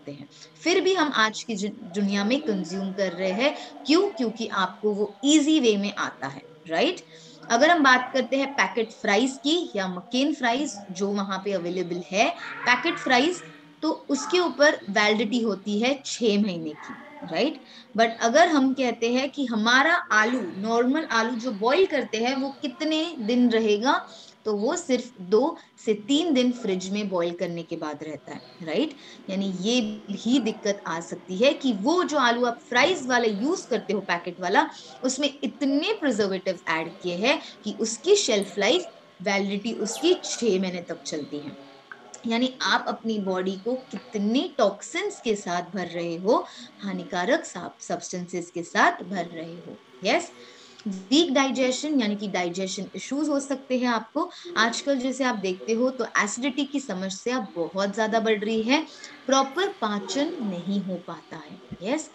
सकते हैं, फिर भी हम आज की दुनिया में कंज्यूम कर रहे हैं। क्यों? क्योंकि आपको वो इजी वे में आता है, राइट। अगर हम बात करते हैं पैकेट फ्राइज की या मकेन फ्राइज जो वहां पे अवेलेबल है, पैकेट फ्राइज तो उसके ऊपर वैलिडिटी होती है 6 महीने की, राइट। बट अगर हम कहते हैं कि हमारा आलू, नॉर्मल आलू जो बॉईल करते हैं, वो कितने दिन रहेगा, तो वो सिर्फ 2 से 3 दिन फ्रिज में बॉईल करने के बाद रहता है, राइट। यानी ये भी दिक्कत आ सकती है कि वो जो आलू आप फ्राइज वाला यूज करते हो, पैकेट वाला, उसमें इतने प्रिजर्वेटिव ऐड किए हैं कि उसकी शेल्फ लाइफ, वैलिडिटी उसकी 6 महीने तक चलती है। यानी आप अपनी बॉडी को कितने टॉक्सिन्स के साथ भर रहे हो, हानिकारक सब्सटेंसेस के साथ भर रहे हो। यस, वीक डाइजेशन यानी कि डाइजेशन इश्यूज हो सकते हैं आपको। आजकल जैसे आप देखते हो तो एसिडिटी की समस्या बहुत ज्यादा बढ़ रही है, प्रॉपर पाचन नहीं हो पाता है। यस,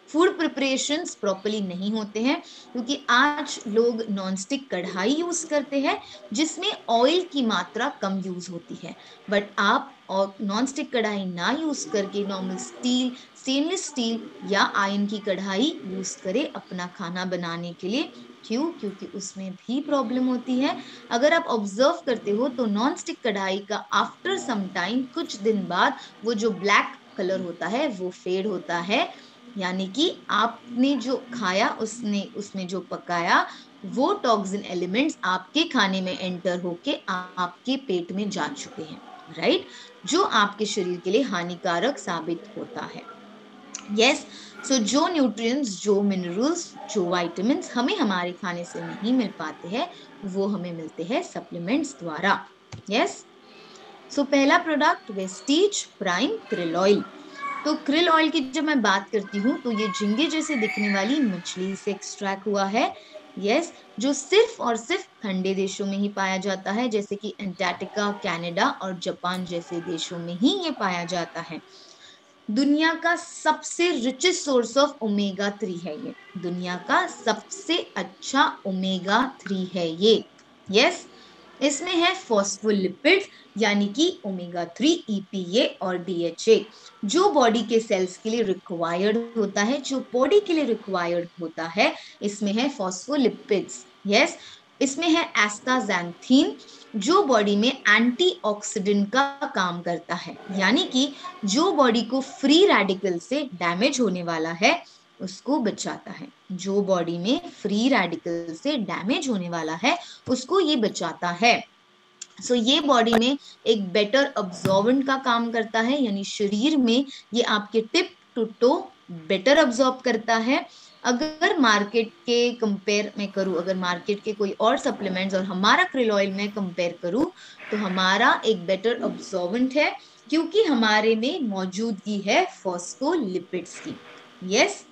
फूड प्रिपरेशंस प्रॉपरली नहीं होते हैं, क्योंकि आज लोग नॉनस्टिक कढ़ाई यूज करते हैं जिसमें ऑयल की मात्रा कम यूज होती है। बट आप और नॉनस्टिक कढ़ाई ना यूज करके नॉर्मल स्टील, स्टेनलेस स्टील या आयरन की कढ़ाई यूज करें अपना खाना बनाने के लिए। क्यों? क्योंकि उसमें भी प्रॉब्लम होती है। अगर आप ऑब्जर्व करते हो तो नॉन स्टिक कढ़ाई का आफ्टर सम टाइम, कुछ दिन बाद, वो जो ब्लैक कलर होता है वो फेड होता है। यानी कि आपने जो खाया, उसने उसमें जो पकाया, वो टॉक्सिन एलिमेंट्स आपके खाने में एंटर होके आपके पेट में जा चुके हैं, राइट, जो आपके शरीर के लिए हानिकारक साबित होता है। यस, सो जो न्यूट्रिएंट्स, जो मिनरल्स, जो विटामिन्स हमें हमारे खाने से नहीं मिल पाते हैं, वो हमें मिलते हैं सप्लीमेंट्स द्वारा। यस, सो पहला product Vestige prime krill oil. तो krill ऑयल की जब मैं बात करती हूँ तो ये झींगे जैसे दिखने वाली मछली से एक्सट्रैक्ट हुआ है। यस, जो सिर्फ और सिर्फ ठंडे देशों में ही पाया जाता है, जैसे कि अंटार्कटिका, कनाडा और जापान जैसे देशों में ही ये पाया जाता है। दुनिया का सबसे रिचेस्ट सोर्स ऑफ ओमेगा 3 है ये, दुनिया का सबसे अच्छा ओमेगा 3 है ये। यस, इसमें है फॉस्फोलिपिड यानी कि ओमेगा 3, EPA और DHA, जो बॉडी के सेल्स के लिए रिक्वायर्ड होता है, जो बॉडी के लिए रिक्वायर्ड होता है, इसमें है फॉस्फोलिपिड्स। यस, इसमें है एस्टाजेंथिन, जो बॉडी में एंटीऑक्सीडेंट का काम करता है, यानी कि जो बॉडी को फ्री रेडिकल से डैमेज होने वाला है उसको बचाता है। जो बॉडी में फ्री रेडिकल से डैमेज होने वाला है उसको ये बचाता है। सो ये बॉडी में एक बेटर अब्जॉर्बेंट का काम करता है, यानी शरीर में ये आपके tip to toe better absorb करता है। अगर मार्केट के कंपेयर में करूं, अगर मार्केट के कोई और सप्लीमेंट्स और हमारा krill ऑयल में कंपेयर करूं, तो हमारा एक बेटर अब्जॉर्बेंट है, क्योंकि हमारे में मौजूदगी है फॉस्फोलिपिड्स की। यस,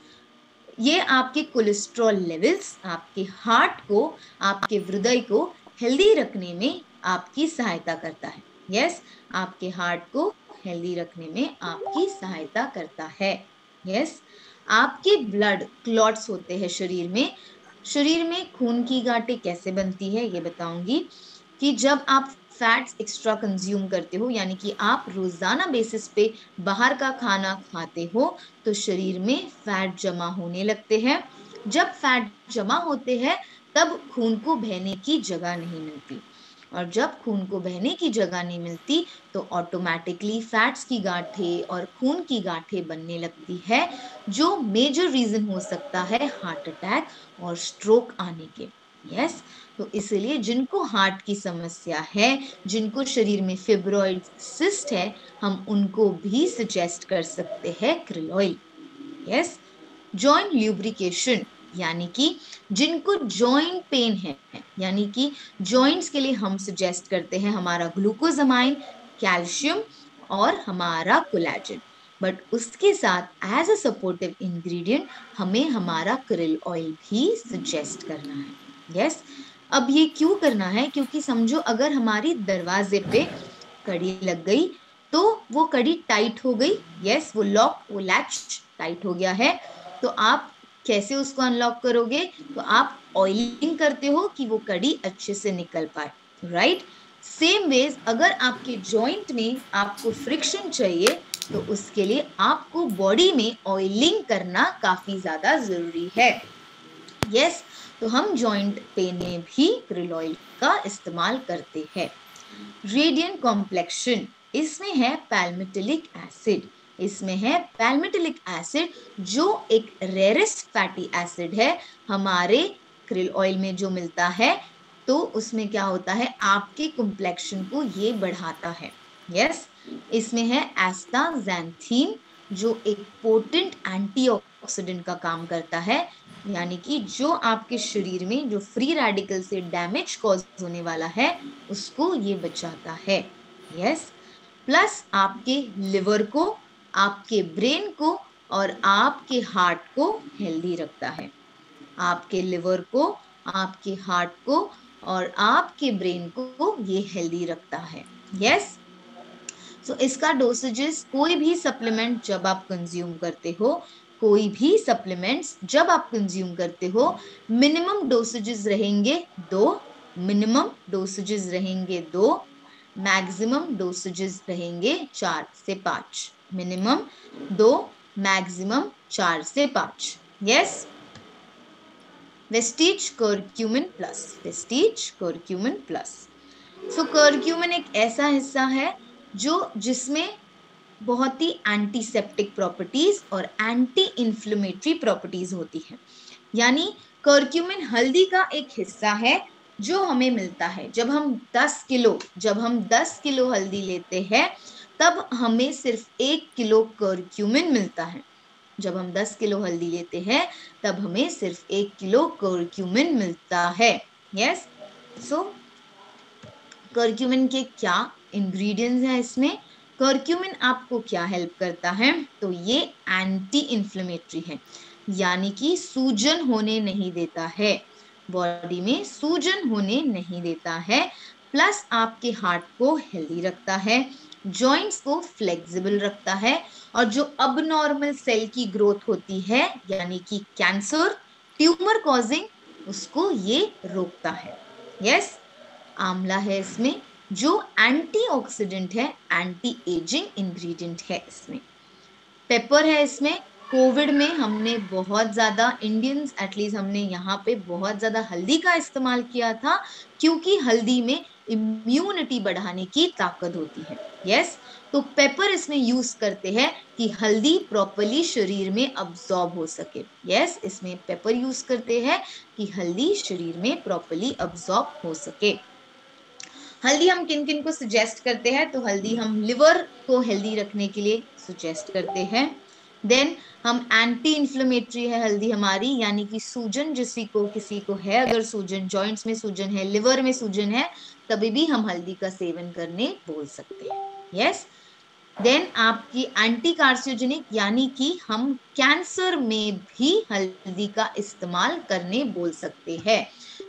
ये आपके कोलेस्ट्रॉल लेवल्स, आपके हार्ट को, आपके हृदय को हेल्दी रखने में आपकी सहायता करता है। यस, आपके हार्ट को हेल्दी रखने में आपकी सहायता करता है। यस, आपके ब्लड क्लॉट्स होते हैं शरीर में। शरीर में खून की गांठें कैसे बनती है ये बताऊंगी, कि जब आप फैट्स एक्स्ट्रा कंज्यूम करते हो, यानी कि आप रोजाना बेसिस पे बाहर का खाना खाते हो, तो शरीर में फैट जमा होने लगते हैं। जब फैट जमा होते हैं तब खून को बहने की जगह नहीं मिलती, और जब खून को बहने की जगह नहीं मिलती तो ऑटोमेटिकली फैट्स की गांठें और खून की गांठें बनने लगती है, जो मेजर रीजन हो सकता है हार्ट अटैक और स्ट्रोक आने के। यस, तो इसलिए जिनको हार्ट की समस्या है, जिनको शरीर में फिब्रॉइड सिस्ट है, हम उनको भी सजेस्ट कर सकते हैं krill oil. Yes, joint lubrication, यानी कि जिनको जॉइंट पेन है, यानी कि जॉइंट्स के लिए हम सजेस्ट करते हैं हमारा ग्लूकोजामाइन, कैल्शियम और हमारा कोलेजन। बट उसके साथ एज अ सपोर्टिव इंग्रेडिएंट हमें हमारा krill ऑयल भी सजेस्ट करना है। यस, अब ये क्यों करना है? क्योंकि समझो अगर हमारी दरवाजे पे कड़ी लग गई तो वो कड़ी टाइट हो गई। यस, वो लॉक, वो लैच टाइट हो गया है, तो आप कैसे उसको अनलॉक करोगे? तो आप ऑयलिंग करते हो कि वो कड़ी अच्छे से निकल पाए, राइट। सेम वेज अगर आपके जॉइंट में आपको फ्रिक्शन चाहिए तो उसके लिए आपको बॉडी में ऑयलिंग करना काफी ज्यादा जरूरी है। यस, तो हम जॉइंट पेन में भी krill ऑयल का इस्तेमाल करते हैं। रेडियंट कॉम्प्लेक्शन, इसमें है पैल्मिटिलिक एसिड। इसमें है पैल्मिटिलिक एसिड जो एक रेयरेस्ट फैटी एसिड है हमारे krill ऑयल में जो मिलता है। तो उसमें क्या होता है, आपके कॉम्प्लेक्शन को ये बढ़ाता है। यस, इसमें है एस्टाक्सांथिन जो एक पोटेंट एंटीऑक्सीडेंट का काम करता है, यानी कि जो आपके शरीर में जो फ्री रेडिकल से डैमेज कॉज होने वाला है उसको ये बचाता है। यस, प्लस आपके लिवर को, आपके ब्रेन को और आपके हार्ट को हेल्दी रखता है। आपके लिवर को, आपके हार्ट को और आपके ब्रेन को ये हेल्दी रखता है। यस, सो इसका डोसेजेस, कोई भी सप्लीमेंट जब आप कंज्यूम करते हो, कोई भी सप्लीमेंट्स जब आप कंज्यूम करते हो, मिनिमम डोसेजेस रहेंगे 2, मिनिमम डोसेजेस रहेंगे 2, मैक्सिमम डोसेजेस रहेंगे 4 से 5। मिनिमम 2, मैक्सिमम 4 से 5। Yes, Vestige curcumin plus, Vestige curcumin plus. So curcumin एक ऐसा हिस्सा है जो जिसमें बहुत ही एंटीसेप्टिक प्रॉपर्टीज और एंटी इंफ्लेमेटरी प्रॉपर्टीज होती है। यानी कर्क्यूमिन हल्दी का एक हिस्सा है जो हमें मिलता है जब हम 10 किलो हल्दी लेते हैं, तब हमें सिर्फ 1 किलो कर्क्यूमिन मिलता है। जब हम 10 किलो हल्दी लेते हैं तब हमें सिर्फ 1 किलो कर्क्यूमिन मिलता है। यस, सो कर्क्यूमिन के क्या इंग्रेडिएंट्स हैं इसमें। कर्क्यूमिन आपको क्या हेल्प करता है, तो ये एंटी इंफ्लेमेटरी है, यानी कि सूजन होने नहीं देता है, बॉडी में सूजन होने नहीं देता है। प्लस आपके हार्ट को हेल्दी रखता है, जॉइंट्स को फ्लेक्सिबल रखता है, और जो अबनॉर्मल सेल की ग्रोथ होती है यानी कि कैंसर, ट्यूमर कॉजिंग, उसको ये रोकता है। यस, आंवला है इसमें जो एंटीऑक्सीडेंट है, एंटी एजिंग इंग्रेडिएंट है इसमें। पेपर है इसमें। कोविड में हमने बहुत ज्यादा, इंडियंस एटलीस्ट हमने यहाँ पे बहुत ज्यादा हल्दी का इस्तेमाल किया था, क्योंकि हल्दी में इम्यूनिटी बढ़ाने की ताकत होती है। यस, तो पेपर इसमें यूज करते हैं कि हल्दी प्रॉपरली शरीर में अब्सॉर्ब हो सके। यस, इसमें पेपर यूज करते हैं कि हल्दी शरीर में प्रॉपरली अब्सॉर्ब हो सके। हल्दी हम किन किन को सजेस्ट करते हैं, तो हल्दी हम लिवर को हेल्दी रखने के लिए सजेस्ट करते हैं। देन हम एंटी इंफ्लेमेटरी है हल्दी हमारी, यानी कि सूजन किसी को है, अगर सूजन, जॉइंट्स में सूजन है, लिवर में सूजन है, तभी भी हम हल्दी का सेवन करने बोल सकते हैं। यस, देन आपकी एंटी कार्सिनोजेनिक, यानी कि हम कैंसर में भी हल्दी का इस्तेमाल करने बोल सकते हैं,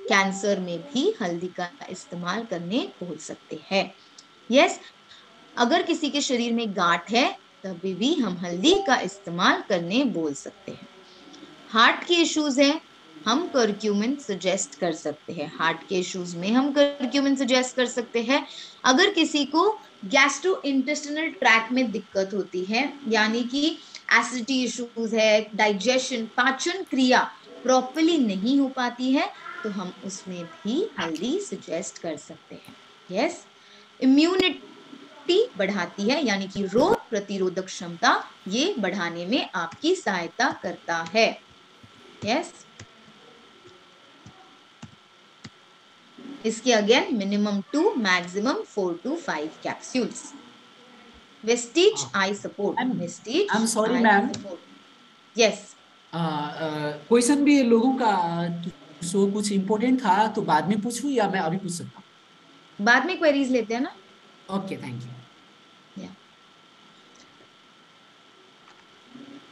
कैंसर में भी हल्दी का इस्तेमाल करने बोल सकते हैं। यस, अगर किसी के शरीर में गांठ है तभी भी हम हल्दी का इस्तेमाल करने बोल सकते हैं। हार्ट के इश्यूज हैं, हम कर्क्यूमिन सजेस्ट कर सकते हैं, हार्ट के इश्यूज में हम कर्क्यूमिन सजेस्ट कर सकते हैं। अगर किसी को गैस्ट्रो इंटेस्टिनल ट्रैक में दिक्कत होती है, यानी कि एसिडिटी इश्यूज है, डाइजेशन, पाचन क्रिया प्रॉपरली नहीं हो पाती है, तो हम उसमें भी हल्दी सजेस्ट कर सकते हैं। यस, इम्यूनिटी बढ़ाती है, यानी कि रोग प्रतिरोधक क्षमता ये बढ़ाने में आपकी सहायता करता है। यस, इसके again minimum 2, maximum 4 to 5 capsules. Vestige I support, Vestige I am sorry I ma'am, support. Yes, question भी लोगों का सो कुछ इम्पोर्टेंट था, तो बाद में पूछूं या मैं अभी पूछ सकता बाद में क्वेरीज लेते हैं ना। हूँ? Okay, thank you.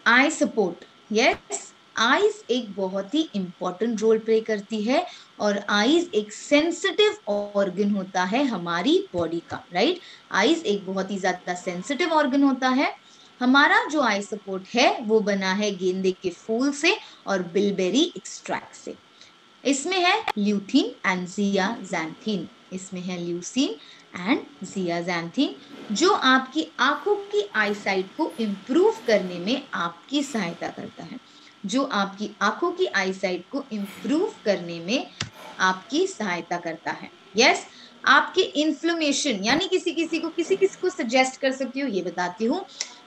I support, yes, eyes एक बहुत ही इंपॉर्टेंट रोल प्ले करती है, और आईज एक सेंसिटिव ऑर्गन होता है हमारी बॉडी का, राइट। आईज एक बहुत ही ज्यादा सेंसिटिव ऑर्गन होता है। हमारा जो आई सपोर्ट है वो बना है गेंदे के फूल से और बिलबेरी एक्सट्रैक्ट से। इसमें है ल्यूथीन एंड जियाज़ैंथीन, इसमें है ल्यूसीन एंड जियाज़ैंथीन, जो आपकी आंखों की आईसाइट को इम्प्रूव करने में आपकी सहायता करता है, जो आपकी आंखों की आईसाइट को इम्प्रूव करने में आपकी सहायता करता है। यस, आपके इन्फ्लेमेशन, यानी किसी किसी को सजेस्ट कर सकती हूँ, ये बताती हूँ,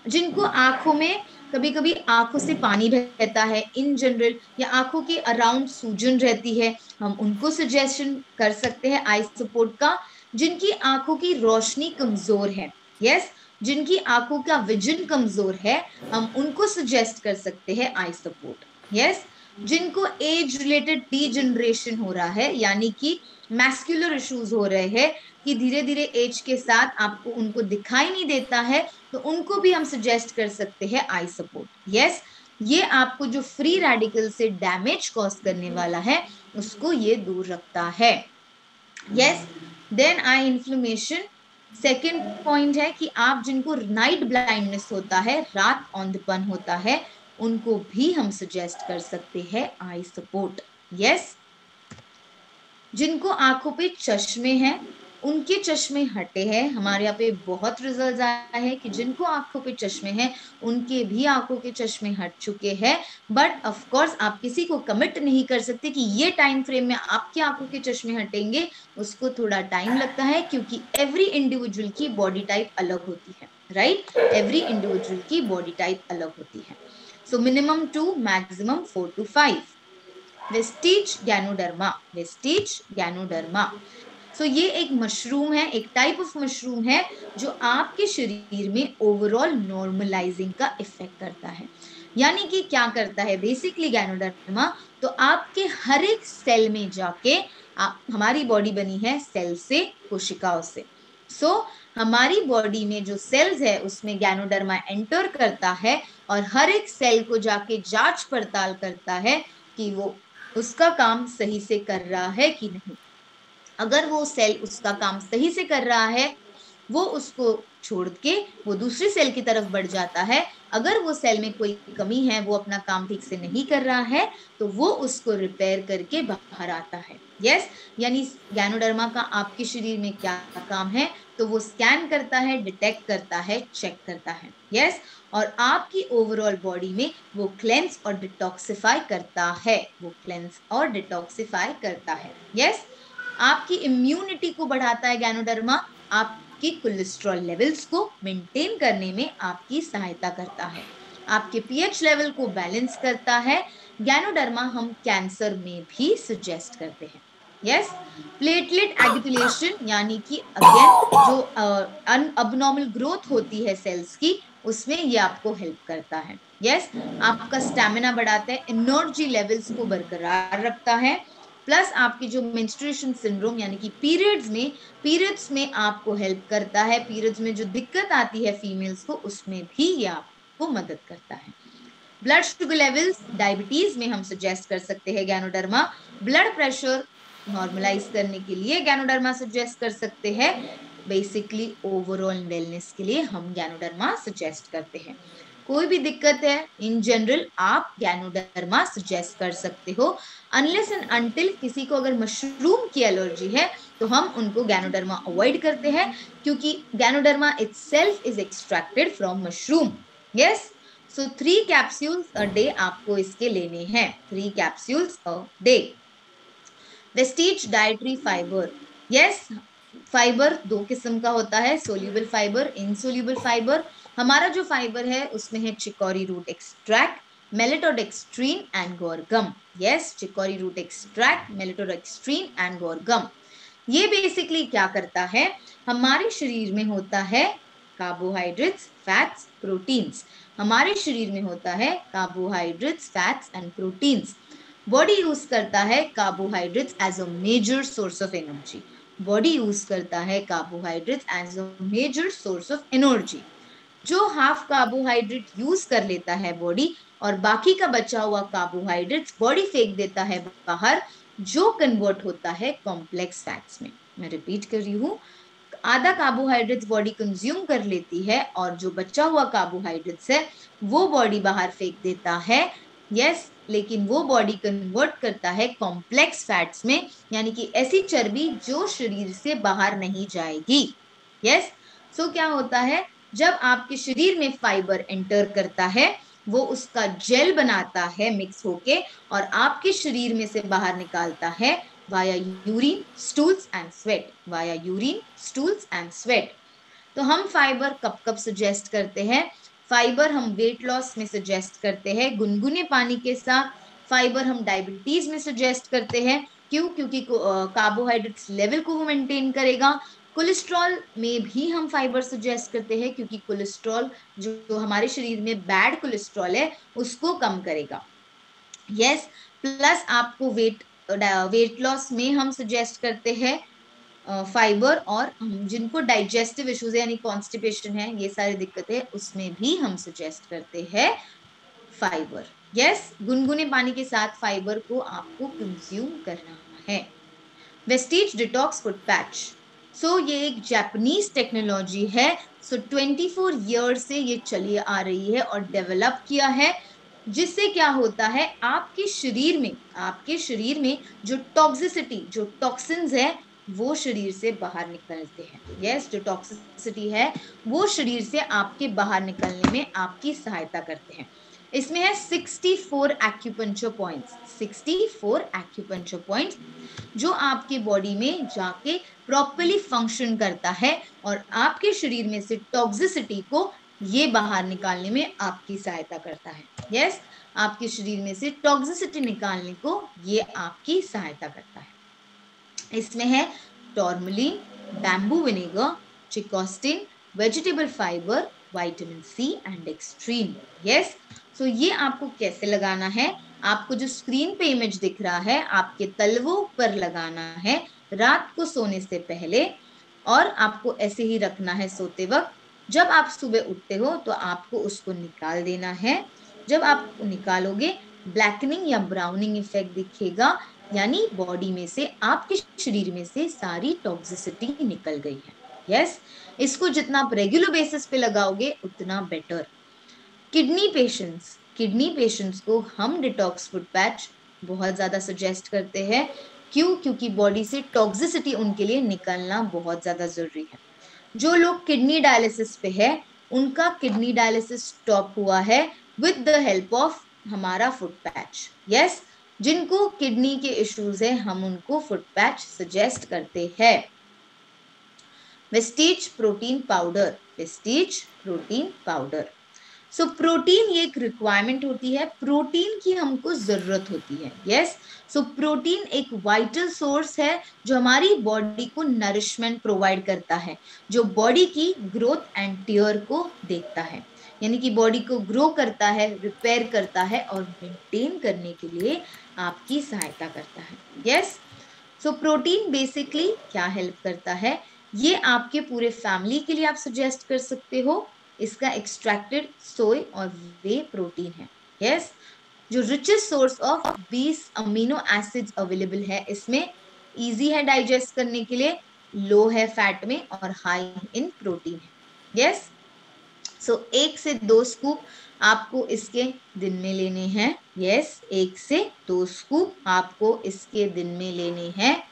जिनको आंखों में कभी कभी आंखों से पानी बहता है इन जनरल, या आंखों के अराउंड सूजन रहती है, हम उनको सजेशन कर सकते हैं आई सपोर्ट का। जिनकी आंखों की रोशनी कमजोर है, यस, जिनकी आंखों का विजन कमजोर है, हम उनको सजेस्ट कर सकते हैं आई सपोर्ट। यस, जिनको एज रिलेटेड डीजनरेशन हो रहा है, यानी कि मैस्कुलर इश्यूज हो रहे हैं, कि धीरे धीरे एज के साथ आपको उनको दिखाई नहीं देता है, तो उनको भी हम सजेस्ट कर सकते हैं आई सपोर्ट। यस, ये आपको जो फ्री रेडिकल से डैमेज कॉज करने वाला है उसको ये दूर रखता है। Yes, then I inflammation, second point है कि आप जिनको नाइट ब्लाइंडनेस होता है, रात औंधपन होता है, उनको भी हम सजेस्ट कर सकते हैं आई सपोर्ट। यस, जिनको आंखों पे चश्मे हैं, उनके चश्मे हटे हैं, हमारे यहाँ पे बहुत रिजल्ट आया है कि जिनको आंखों पे चश्मे हैं उनके भी आंखों के चश्मे हट चुके हैं। बट ऑफ कोर्स आप किसी को कमिट नहीं कर सकते कि ये टाइम फ्रेम में आपकी आंखों के चश्मे हटेंगे, उसको थोड़ा टाइम लगता है, क्योंकि एवरी इंडिविजुअल की बॉडी टाइप अलग होती है, राइट, एवरी इंडिविजुअल की बॉडी टाइप अलग होती है। So minimum 2, maximum 4 to 5। Vestige ganoderma, Vestige ganoderma, so ये एक मशरूम है, एक टाइप ऑफ मशरूम है जो आपके शरीर में ओवरऑल नॉर्मलाइजिंग का इफेक्ट करता है। यानी कि क्या करता है बेसिकली गैनोडर्मा, तो आपके हर एक सेल में जाके, हमारी बॉडी बनी है सेल से, कोशिकाओं से, सो हमारी बॉडी में जो सेल्स है उसमें गैनोडर्मा एंटर करता है और हर एक सेल को जाके जांच पड़ताल करता है कि वो उसका काम सही से कर रहा है कि नहीं। अगर वो सेल उसका काम सही से कर रहा है, वो उसको छोड़ के वो दूसरी सेल की तरफ बढ़ जाता है। अगर वो सेल में कोई कमी है, वो अपना काम ठीक से नहीं कर रहा है, तो वो उसको रिपेयर करके बाहर आता है। यस, यानी गैनोडर्मा का आपके शरीर में क्या काम है, तो वो स्कैन करता है, डिटेक्ट करता है, चेक करता है। यस, और आपकी ओवरऑल बॉडी में वो क्लेंस और डिटॉक्सिफाई करता है, वो क्लेंस और डिटॉक्सिफाई करता है। यस, आपकी इम्यूनिटी को बढ़ाता है गैनोडर्मा, आपकी कोलेस्ट्रॉल लेवल्स को मेंटेन करने में आपकी सहायता करता है, आपके पीएच लेवल को बैलेंस करता है। गैनोडर्मा हम कैंसर में भी सजेस्ट करते हैं। यस, प्लेटलेट एगिटेशन, यानी कि अगेन जो अबनॉर्मल ग्रोथ होती है सेल्स की, उसमें ये आपको हेल्प करता है। यस, आपका स्टैमिना बढ़ाता है, एनर्जी लेवल्स को बरकरार रखता है, प्लस आपकी जो मेंस्ट्रुएशन सिंड्रोम यानी कि पीरियड्स में आपको हेल्प करता है, पीरियड्स में जो दिक्कत आती है फीमेल्स को, उसमें भी ये आपको मदद करता है। ब्लड शुगर लेवल्स, डायबिटीज में हम सजेस्ट कर सकते हैं गैनोडर्मा। ब्लड प्रेशर नॉर्मलाइज करने के लिए गैनोडर्मा सजेस्ट कर सकते हैं। बेसिकली ओवरऑल वेलनेस के लिए हम गैनोडर्मा सजेस्ट करते हैं। कोई भी दिक्कत है इन जनरल आप गैनोडर्मा सजेस्ट कर सकते हो। अनलेस एंड अनटिल किसी को अगर मशरूम की एलर्जी है तो हम उनको गैनोडर्मा अवॉइड करते हैं, क्योंकि ganoderma itself is extracted from mushroom. Yes, so 3 capsules a day आपको इसके लेने हैं, 3 capsules a day. Vestige dietary fibre, yes, fibre 2 किस्म का होता है, सोल्यूबल फाइबर, इनसोल्यूबल फाइबर। हमारा जो फाइबर है उसमें है chicory root extract, maltodextrin and guar gum. Yes, chicory root extract, maltodextrin and guar gum. ये बेसिकली क्या करता है, हमारे शरीर में होता है कार्बोहाइड्रेट्स, फैट्स, प्रोटीन्स। हमारे शरीर में होता है carbohydrates, fats and proteins. Body use करता है carbohydrates as a major source of energy, body use करता है carbohydrates as a major source of energy. जो हाफ कार्बोहाइड्रेट यूज कर लेता है बॉडी, और बाकी का बचा हुआ कार्बोहाइड्रेट्स बॉडी फेंक देता है बाहर, जो कन्वर्ट होता है कॉम्प्लेक्स फैट्स में। मैं रिपीट कर रही हूँ, आधा कार्बोहाइड्रेट्स बॉडी कंज्यूम कर लेती है और जो बचा हुआ कार्बोहाइड्रेट्स है वो बॉडी बाहर फेंक देता है यस, लेकिन वो बॉडी कन्वर्ट करता है कॉम्प्लेक्स फैट्स में, यानी कि ऐसी चर्बी जो शरीर से बाहर नहीं जाएगी। यस, सो क्या होता है, जब आपके शरीर में फाइबर एंटर करता है, वो उसका जेल बनाता है मिक्स होके, और आपके शरीर में से बाहर निकालता है via urine, stools and sweat, via urine, stools and sweat. तो हम फाइबर कब कब सजेस्ट करते हैं? फाइबर हम वेट लॉस में सजेस्ट करते हैं गुनगुने पानी के साथ। फाइबर हम डायबिटीज में सजेस्ट करते हैं, क्यों? क्योंकि कार्बोहाइड्रेट्स लेवल को वो मेंटेन करेगा। कोलेस्ट्रॉल में भी हम फाइबर सजेस्ट करते हैं, क्योंकि कोलेस्ट्रॉल जो हमारे शरीर में बैड कोलेस्ट्रॉल है उसको कम करेगा। यस, प्लस आपको वेट लॉस में हम सजेस्ट करते हैं फाइबर, और जिनको डाइजेस्टिव इश्यूज है यानी कॉन्स्टिपेशन है, ये सारी दिक्कतें, उसमें भी हम सजेस्ट करते हैं फाइबर। यस, गुनगुने पानी के साथ फाइबर को आपको कंज्यूम करना है। वेस्टीज डिटॉक्स फुट पैच, सो ये एक जापानीज टेक्नोलॉजी है। सो 24 ईयर से ये चली आ रही है और डेवलप किया है, जिससे क्या होता है, आपके शरीर में जो टॉक्सिसिटी, जो टॉक्सिन्स है, वो शरीर से बाहर निकलते हैं। यस, जो टॉक्सिसिटी है वो शरीर से आपके बाहर निकलने में आपकी सहायता करते हैं। इसमें है 64 एक्यूपंक्चर पॉइंट्स, 64 एक्यूपंक्चर पॉइंट्स, जो आपके बॉडी में जाके प्रॉपरली फंक्शन करता है और आपके शरीर में से टॉक्सिसिटी को ये बाहर निकालने में आपकी सहायता करता है। यस, आपके शरीर में से टॉक्सिसिटी निकालने को ये आपकी सहायता करता है। इसमें है tourmaline, bamboo vinegar, chitosan, vegetable fibre, vitamin C and dextrin. Yes, so ये आपको कैसे लगाना है? आपको जो स्क्रीन पे इमेज दिख रहा है, आपके तलवों पर लगाना है रात को सोने से पहले, और आपको ऐसे ही रखना है सोते वक्त। जब आप सुबह उठते हो तो आपको उसको निकाल देना है। जब आप निकालोगे, ब्लैकनिंग या ब्राउनिंग इफेक्ट दिखेगा, यानी बॉडी में से, आपके शरीर में से सारी टॉक्सिसिटी निकल गई है। यस, इसको जितना आप रेगुलर बेसिस पे लगाओगे उतना बेटर। किडनी पेशेंट्स को हम डिटॉक्स फुट पैच बहुत ज्यादा सजेस्ट करते हैं। क्यों? क्योंकि बॉडी से टॉक्सिसिटी उनके लिए निकलना बहुत ज्यादा जरूरी है। जो लोग किडनी डायलिसिस पे है, उनका किडनी डायलिसिस स्टॉप हुआ है विद द हेल्प ऑफ हमारा फुट पैच। यस, जिनको किडनी के इश्यूज है हम उनको फुट पैच सजेस्ट करते हैं। Vestige protein powder, Vestige protein powder. So protein ये एक रिक्वायरमेंट होती है, प्रोटीन की हमको जरूरत होती है। यस, सो प्रोटीन एक वाइटल सोर्स है जो हमारी बॉडी को नरिशमेंट प्रोवाइड करता है, जो बॉडी की ग्रोथ एंड टियर को देखता है, यानी कि बॉडी को ग्रो करता है, रिपेयर करता है और मेंटेन करने के लिए आपकी सहायता करता है। यस, सो प्रोटीन बेसिकली क्या हेल्प करता है, ये आपके पूरे फैमिली के लिए आप सजेस्ट कर सकते हो। इसका एक्सट्रैक्टेड सोय और वे प्रोटीन है। यस, जो richest source of 20 amino acids available है इसमें, इजी है डाइजेस्ट करने के लिए, लो है फैट में और हाई इन प्रोटीन है। यस, सो 1 से 2 स्कूप आपको इसके दिन में लेने हैं। यस, 1 से 2 स्कूप आपको इसके दिन में लेने हैं।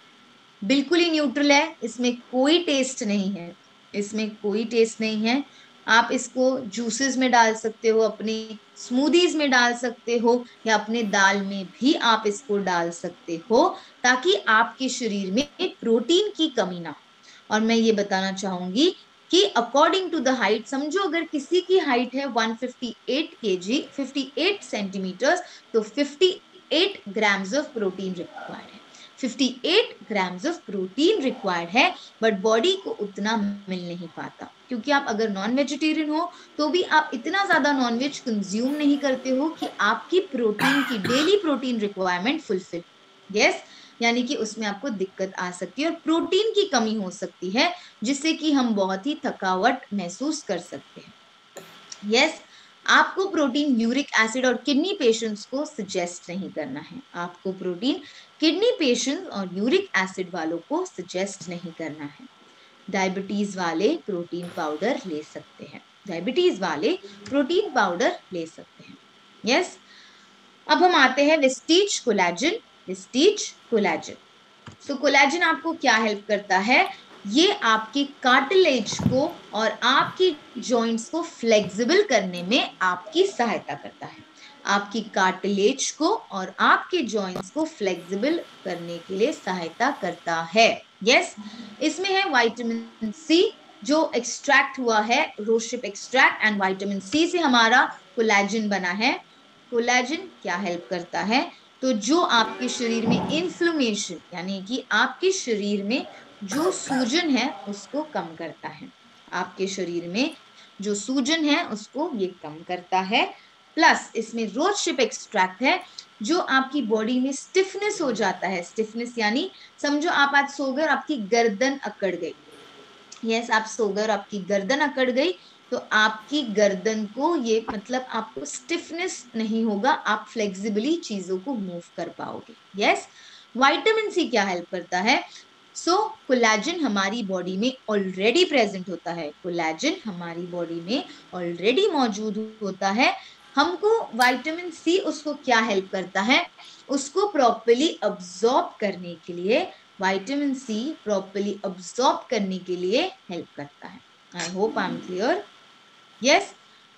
बिल्कुल ही न्यूट्रल है, इसमें कोई टेस्ट नहीं है, इसमें कोई टेस्ट नहीं है। आप इसको जूसेस में डाल सकते हो, अपने स्मूदीज में डाल सकते हो, या अपने दाल में भी आप इसको डाल सकते हो, ताकि आपके शरीर में प्रोटीन की कमी ना हो। और मैं ये बताना चाहूंगी कि अकॉर्डिंग टू द हाइट, समझो अगर किसी की हाइट है 158 kg, 58 सेंटीमीटर्स, तो 58 ग्राम्स ऑफ प्रोटीन रिक्वायर्ड है। 58 ग्राम्स ऑफ प्रोटीन रिक्वायर्ड है, बट बॉडी को उतना मिल नहीं पाता, क्योंकि आप अगर नॉन वेजिटेरियन हो तो भी आप इतना ज्यादा नॉनवेज कंज्यूम नहीं करते हो कि आपकी प्रोटीन की daily protein requirement fulfil. Yes, यानी कि उसमें आपको दिक्कत आ सकती है और प्रोटीन की कमी हो सकती है, जिससे कि हम बहुत ही थकावट महसूस कर सकते हैं। यस, आपको प्रोटीन यूरिक एसिड और किडनी पेशेंट्स को सजेस्ट नहीं करना है। आपको प्रोटीन किडनी पेशेंट्स और यूरिक एसिड वालों को सजेस्ट नहीं करना है। डायबिटीज वाले प्रोटीन पाउडर ले सकते हैं, डायबिटीज वाले प्रोटीन पाउडर ले सकते हैं। यस, अब हम आते हैं वेस्टीज कोलेजन। वेस्टीज कोलेजन, सो कोलेजन आपको क्या हेल्प करता है? ये आपकी कार्टिलेज को और आपकी जॉइंट्स को फ्लेक्सिबल करने में आपकी सहायता करता है। आपकी कार्टिलेज को और आपके जॉइंट्स को फ्लेक्सिबल करने के लिए सहायता करता है। यस, इसमें है विटामिन सी जो एक्सट्रैक्ट हुआ है, रोशिप एक्सट्रैक्ट, एंड विटामिन सी से हमारा कोलेजन बना है। कोलेजन क्या हेल्प करता है? तो जो आपके शरीर में इन्फ्लेमेशन यानी कि आपके शरीर में जो सूजन है उसको कम करता है। आपके शरीर में जो सूजन है उसको ये कम करता है। प्लस इसमें रोजशिप एक्सट्रैक्ट है जो आपकी बॉडी में स्टिफनेस हो जाता है। स्टिफनेस यानी समझो आप आज सो गए और आपकी गर्दन अकड़ गई। यस, आप सो गए और आपकी गर्दन अकड़ गई, तो आपकी गर्दन को ये मतलब आपको स्टिफनेस नहीं होगा, आप फ्लेक्सिबली चीजों को मूव कर पाओगे। यस, विटामिन सी क्या हेल्प करता है? कोलेजन हमारी बॉडी में ऑलरेडी प्रेजेंट होता है। कोलेजन हमारी बॉडी में ऑलरेडी मौजूद होता है। हमको विटामिन सी उसको क्या हेल्प करता है? उसको प्रॉपर्ली अब्सॉर्ब करने के लिए, विटामिन सी प्रॉपर्ली अब्सॉर्ब करने के लिए हेल्प करता है। I hope I am clear. Yes,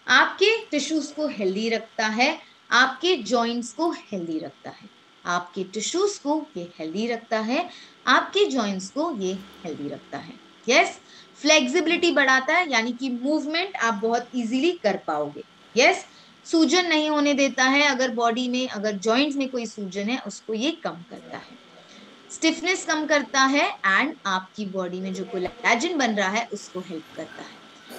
आपके टिश्यूज को हेल्दी रखता है, आपके जॉइंट्स को हेल्दी रखता है। आपके टिश्यूज को ये हेल्दी रखता है, आपके जॉइंट्स को ये हेल्दी रखता है। यस, फ्लेक्सिबिलिटी बढ़ाता है यानी कि मूवमेंट आप बहुत इजीली कर पाओगे। यस, सूजन नहीं होने देता है। अगर बॉडी में, अगर जॉइंट्स में कोई सूजन है उसको ये कम करता है। स्टिफनेस कम करता है एंड आपकी बॉडी में जो कोलेजन बन रहा है उसको हेल्प करता है।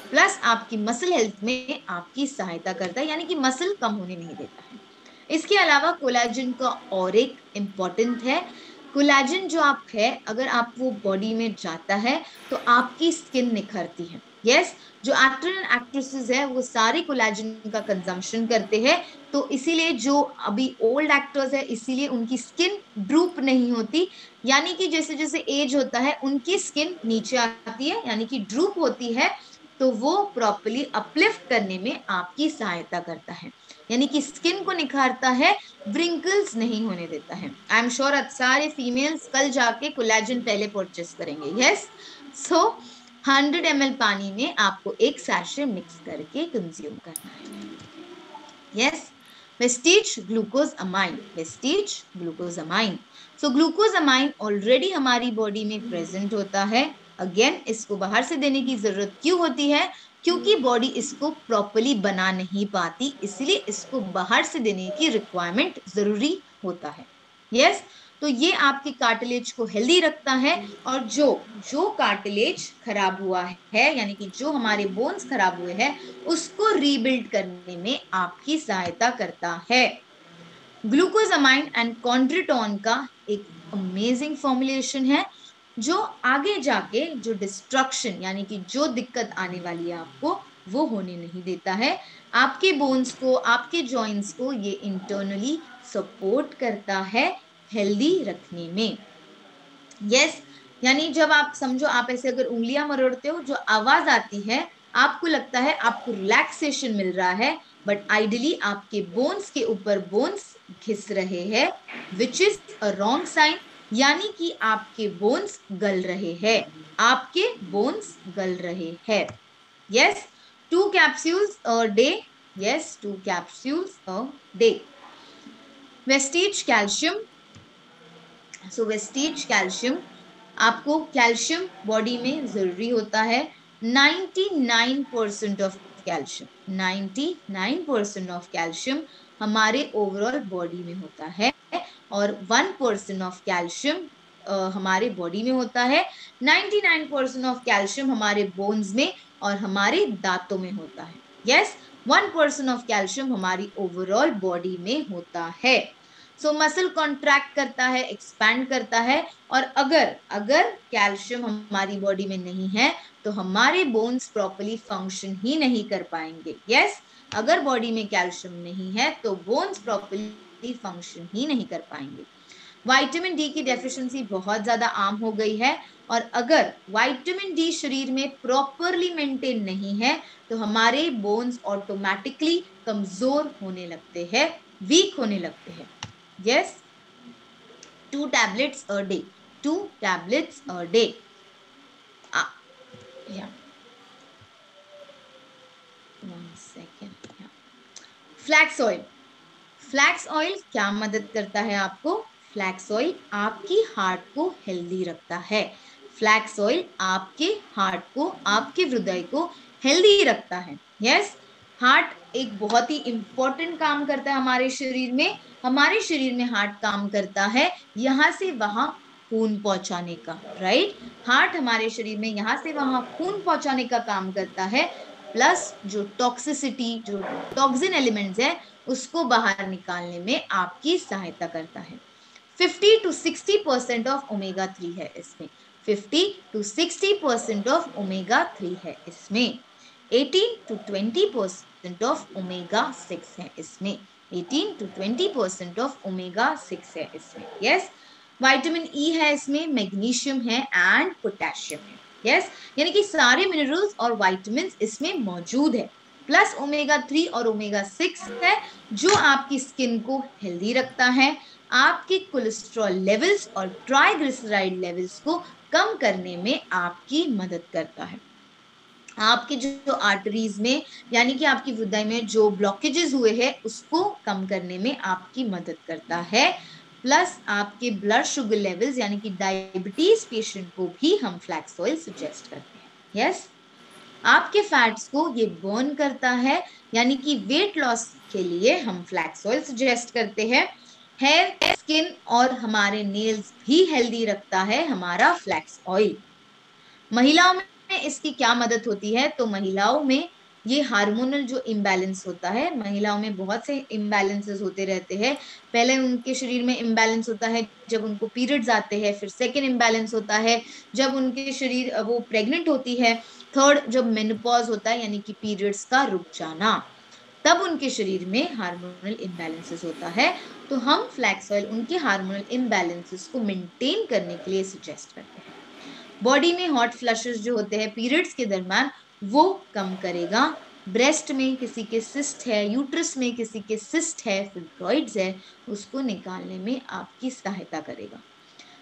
प्लस आपकी मसल हेल्थ में आपकी सहायता करता है यानी कि मसल कम होने नहीं देता है। इसके अलावा कोलेजन का और एक इम्पोर्टेंट है, कोलेजन जो आप है अगर आप वो बॉडी में जाता है तो आपकी स्किन निखरती है। यस, जो एक्टर एंड एक्ट्रेसेस है वो सारे कोलेजन का कंजम्पशन करते हैं, तो इसीलिए जो अभी ओल्ड एक्टर्स है इसीलिए उनकी स्किन ड्रूप नहीं होती, यानी कि जैसे जैसे एज होता है उनकी स्किन नीचे आती है यानी कि ड्रूप होती है, तो वो प्रॉपर्ली अपलिफ्ट करने में आपकी सहायता करता है यानी कि स्किन को निखारता है, व्रिंकल्स नहीं होने देता है। आई एम श्योर सारे फीमेल्स कल जाके कोलेजन पहले परचेस करेंगे। यस, सो 100 ml पानी में आपको एक सैशे मिक्स करके कंज्यूम करना है। Yes, Vestige glucose amine. Vestige glucose amine, so glucose amine already हमारी बॉडी में प्रेजेंट होता है। अगेन इसको बाहर से देने की जरूरत क्यों होती है? क्योंकि बॉडी इसको प्रॉपर्ली बना नहीं पाती, इसलिए इसको बाहर से देने की रिक्वायरमेंट जरूरी होता है। यस, तो ये आपकी कार्टिलेज को हेल्दी रखता है और जो जो कार्टिलेज खराब हुआ है यानी कि जो हमारे बोन्स खराब हुए हैं उसको रीबिल्ड करने में आपकी सहायता करता है। ग्लूकोजामाइन एंड कॉन्ड्रिटोन का एक अमेजिंग फॉर्मुलेशन है जो आगे जाके जो डिस्ट्रक्शन यानी कि जो दिक्कत आने वाली है आपको वो होने नहीं देता है। आपके बोन्स को, आपके जॉइंट्स को ये इंटरनली सपोर्ट करता है हेल्दी रखने में। यस, यानी जब आप समझो आप ऐसे अगर उंगलियां मरोड़ते हो जो आवाज आती है आपको लगता है आपको रिलैक्सेशन मिल रहा है, बट आइडली आपके बोन्स के ऊपर बोन्स घिस रहे हैं, which is a wrong sign, यानी कि आपके बोन्स गल रहे हैं। आपके बोन्स गल रहे हैं। Yes, 2 capsules a day. Yes, 2 capsules a day. Vestige calcium, so Vestige calcium, आपको कैल्शियम बॉडी में जरूरी होता है। 99% ऑफ कैल्शियम, 99% ऑफ कैल्शियम हमारे ओवरऑल बॉडी में होता है और 1% ऑफ कैल्शियम हमारे बॉडी में होता है। 99% ऑफ कैल्शियम हमारे बोन्स में और हमारे दांतों में होता है। यस, 1% ऑफ कैल्शियम हमारी ओवरऑल बॉडी में होता है। सो मसल कॉन्ट्रैक्ट करता है, एक्सपैंड करता है, और अगर अगर कैल्शियम हमारी बॉडी में नहीं है तो हमारे बोन्स प्रॉपर्ली फंक्शन ही नहीं कर पाएंगे। यस, अगर बॉडी में कैल्शियम नहीं है तो बोन्स प्रॉपर्ली फंक्शन ही नहीं कर पाएंगे। विटामिन डी की डेफिशिएंसी बहुत ज्यादा आम हो गई है, और अगर विटामिन डी शरीर में प्रॉपरली मेंटेन नहीं है तो हमारे बोन्स ऑटोमेटिकली कमजोर होने लगते हैं। वीक होने लगते हैं। Yes, 2 tablets a day, 2 tablets a day. Yeah, 1 second. Yeah. Flax oil, flax oil क्या मदद करता है आपको? फ्लैक्स ऑयल आपकी हार्ट को हेल्दी रखता है। फ्लैक्स ऑयल आपके हार्ट को, आपके हृदय को हेल्दी रखता है। यस, हार्ट एक बहुत ही इंपॉर्टेंट काम करता है हमारे शरीर में। हमारे शरीर में हार्ट काम करता है यहां से वहां खून पहुंचाने का, राइट। हार्ट हमारे शरीर में यहां से वहां खून पहुंचाने का काम करता है, प्लस जो टॉक्सिसिटी, जो टॉक्सिन एलिमेंट्स है, उसको बाहर निकालने में आपकी सहायता करता है। 50 to 60% ऑफ ओमेगा 3 है इसमें, 50 to 60% ऑफ ओमेगा 3 है इसमें। 18 to 20% ऑफ ओमेगा 6 है इसमें, 18 to 20% ऑफ ओमेगा 6 है इसमें। यस, विटामिन ई है इसमें, मैग्नीशियम है एंड पोटेशियम है। यस, यानी कि सारे मिनरल्स और विटामिन इसमें मौजूद है। प्लस ओमेगा 3 और ओमेगा 6 है जो आपकी स्किन को हेल्दी रखता है, आपके कोलेस्ट्रॉल लेवल्स और ट्राइग्लिसराइड लेवल्स को कम करने में आपकी मदद करता है। आपके जो आर्टरीज में, यानी कि आपकी हृदय में जो ब्लॉकेजेस हुए हैं उसको कम करने में आपकी मदद करता है। प्लस आपके ब्लड शुगर लेवल्स, यानी कि डायबिटीज पेशेंट को भी हम फ्लैक्स ऑयल सजेस्ट करते हैं। यस, आपके फैट्स को ये बर्न करता है, यानी कि वेट लॉस के लिए हम फ्लैक्स ऑयल सजेस्ट करते हैं। हेयर, स्किन और हमारे नेल्स भी हेल्दी रखता है हमारा फ्लैक्स ऑयल। महिलाओं में इसकी क्या मदद होती है? तो महिलाओं में ये हार्मोनल जो इम्बैलेंस होता है, महिलाओं में बहुत से इम्बैलेंसेस होते रहते हैं। पहले उनके शरीर में इम्बैलेंस होता है जब उनको पीरियड्स आते हैं, फिर सेकेंड इम्बैलेंस होता है जब उनके शरीर, वो प्रेग्नेंट होती है, थर्ड जब मेनोपॉज होता है यानी कि पीरियड्स का रुक जाना, तब उनके शरीर में हार्मोनल इम्बैलेंसेस होता है। तो हम फ्लैक्स ऑयल उनके हार्मोनल इम्बैलेंसेस को मेंटेन करने के लिए सजेस्ट करते हैं। बॉडी में हॉट फ्लशेस जो होते हैं पीरियड्स के दरमियान, वो कम करेगा। ब्रेस्ट में किसी के सिस्ट है, यूट्रस में किसी के सिस्ट है, फिब्रॉइड्स है, उसको निकालने में आपकी सहायता करेगा।